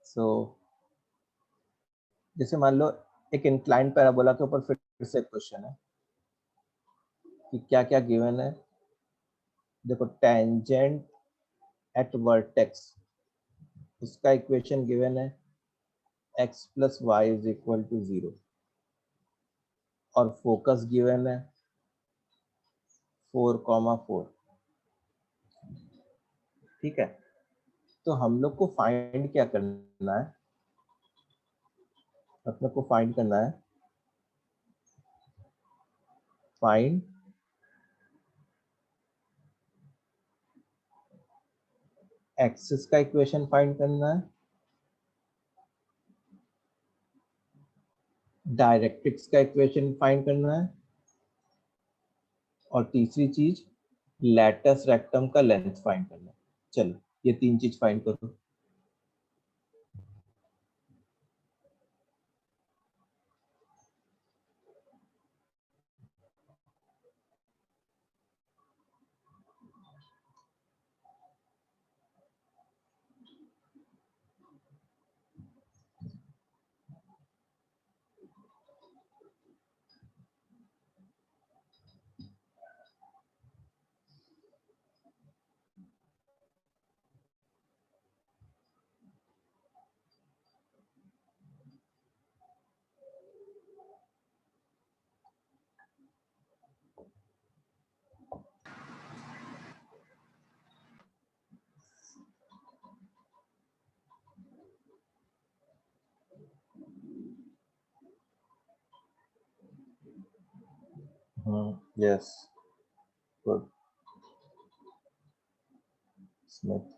सो जैसे मान लो एक इंक्लाइंड पैराबोला के ऊपर फिर से क्वेश्चन है कि क्या क्या गिवन है। देखो टेंजेंट एट वर्टेक्स, उसका इक्वेशन गिवन है x plus y is equal to 0, और फोकस गिवन है 4,4। ठीक है, तो हम लोग को फाइंड क्या करना है, अपने को फाइंड करना है, फाइंड एक्सिस का इक्वेशन फाइंड करना है, डायरेक्ट्रिक्स का इक्वेशन फाइंड करना है, और तीसरी चीज लैटस रेक्टम का लेंथ फाइंड करना है। चलो ये 3 चीज फाइंड करो। Yes, good, Smith.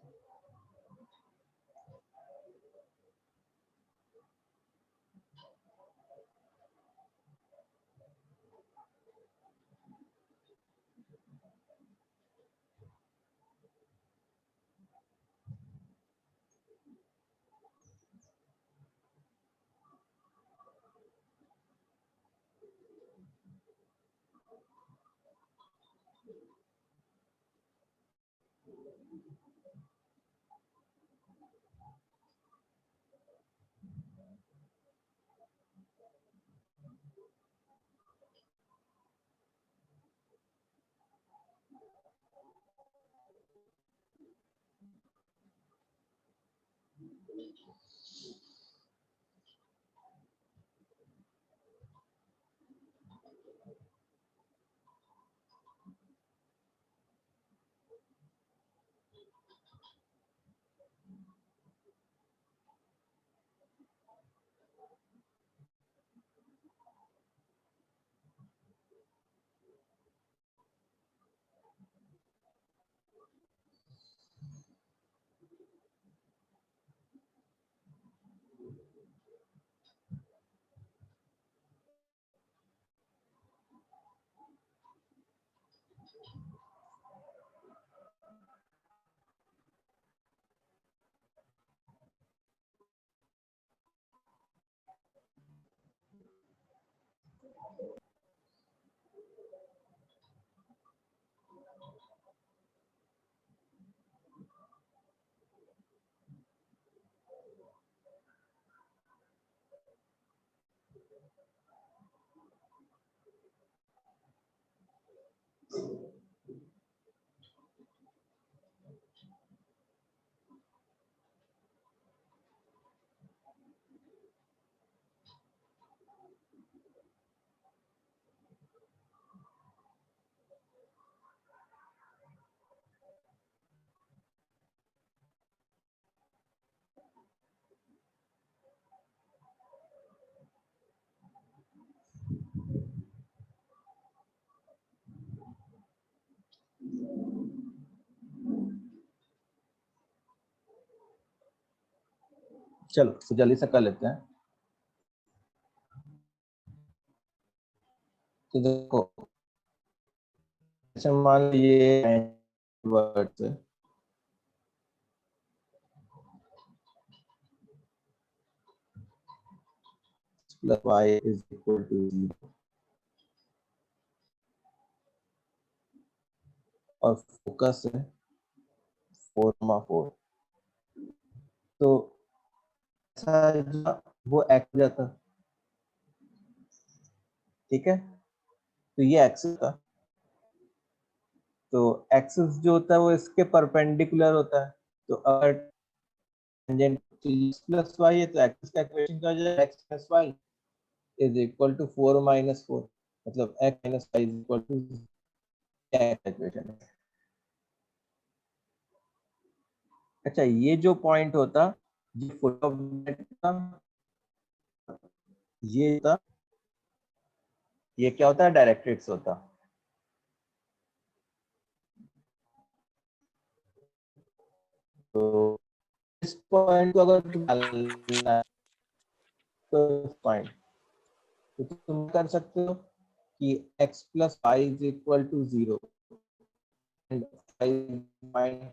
चलो तो जल्दी से कर लेते हैं। तो देखो अच्छा मान लो ये वर्ड है, plus y is equal to 0 और फोकस है 4,4, तो ऐसा वो एक्स जाता, ठीक है, तो ये एक्सिस था, तो एक्सिस जो होता है वो इसके परपेंडिकुलर होता है, तो अगर टेंजेंट प्लस वाई है तो एक्सिस का इक्वेशन क्या हो जाएगा, x plus y is equal to 4 minus 4, मतलब x minus y is equal to equation है। अच्छा ये जो पॉइंट होता, ये फुट ऑफ था, ये था, ये क्या होता है, डायरेक्ट्रिक्स होता, तो इस पॉइंट को अगर निकालना है तो इस पॉइंट तो तुम कर सकते हो कि x plus y is equal to 0 and find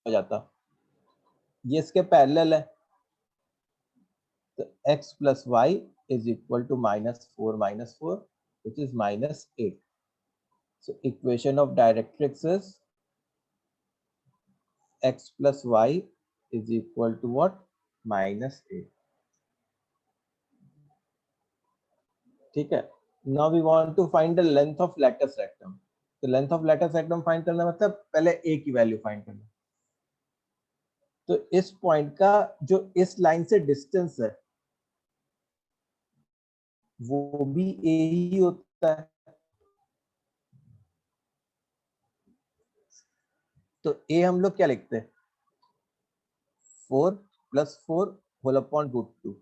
हो जाता, ये इसके पैरेलल है, तो x plus y is equal to -4 minus 4 which is -8. So equation of directrix is x plus y is equal to what, -8. ठीक है, now we want to find the length of lattice rectum. तो length of lattice rectum find करना मतलब पहले a की value find करना, तो इस पॉइंट का जो इस लाइन से डिस्टेंस है वो भी a ही होता है, तो a हम लोग क्या लिखते हैं, 4 + 4 होल अपॉन √2,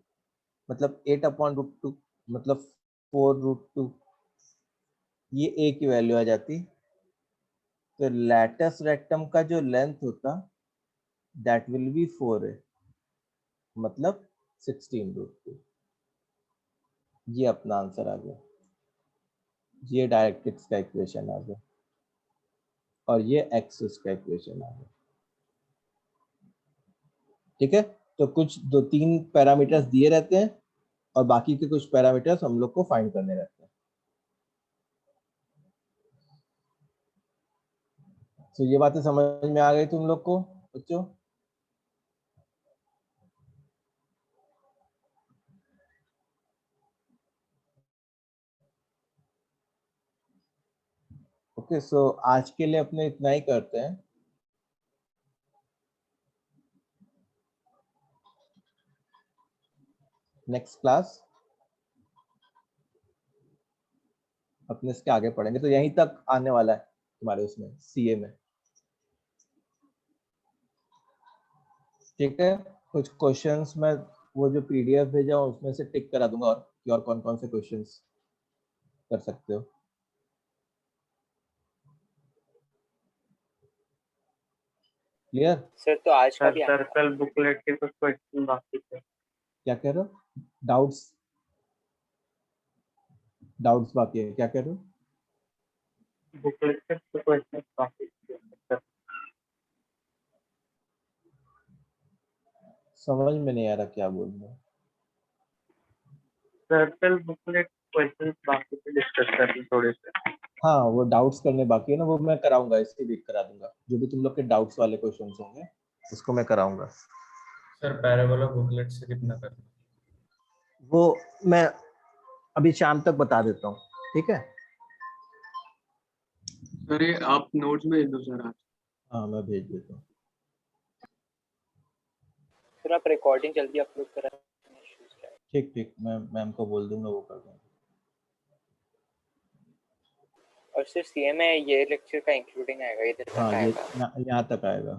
मतलब 8 अपॉन √2, मतलब 4√2, ये a की वैल्यू आ जाती, तो लैटिस रेक्टम का जो लेंथ होता दैट विल बी 4a, मतलब 16√2। ये अपना आंसर आ गया, ये डायरेक्ट्रिक्स का इक्वेशन आ गया और ये एक्सिस का इक्वेशन आ गया, ठीक है। तो कुछ 2-3 पैरामीटर्स दिए रहते हैं और बाकी के कुछ पैरामीटर्स हम लोग को फाइंड करने रहते हैं। तो ये बातें समझ में आ गई तुम लोग को बच्चों? ओके, सो आज के लिए अपने इतना ही करते हैं। नेक्स्ट क्लास अपने इसके आगे पढ़ेंगे, तो यहीं तक आने वाला है तुम्हारे उसमें सीए में, ठीक है। कुछ क्वेश्चंस में वो जो पीडीएफ भेजा हूं उसमें से टिक करा दूंगा और कौन कौन से क्वेश्चंस कर सकते हो, क्लियर? सर तो आज का सर भी आना था। सर्कल बुकलेट के कुछ क्वेश्चन बाकी थे। क्या कह रहे हो, डाउट्स बाकी है, क्या कह रहे हो? बुकलेट के कुछ क्वेश्चन बाकी थे सर। समझ में नहीं आ रहा क्या बोल रहे हो। सर्कल बुकलेट क्वेश्चन बाकी थे, डिस्कस करने थोड़े से। हाँ वो डाउट्स करने बाकी है ना, वो मैं कराऊंगा, इसकी वीक करा दूंगा, जो भी तुम लोग के डाउट्स वाले क्वेश्चंस होंगे उसको मैं कराऊंगा। सर पैराबोला बुकलेट से कितना करना? वो मैं अभी शाम तक बता देता हूँ, ठीक है। सर ये आप नोट्स भेज दो सर आज। हाँ मैं भेज देता हूँ। फिर आप रिकॉर्डिंग जल्दी अपलोड करा। ठीक ठीक, मैं मैम को बोल दूंगा, वो कर देंगे। और सिर्फ सीए में ये लेक्चर का इंक्लूडिंग आएगा, इधर तक हाँ ये आएगा। यहाँ तक आएगा।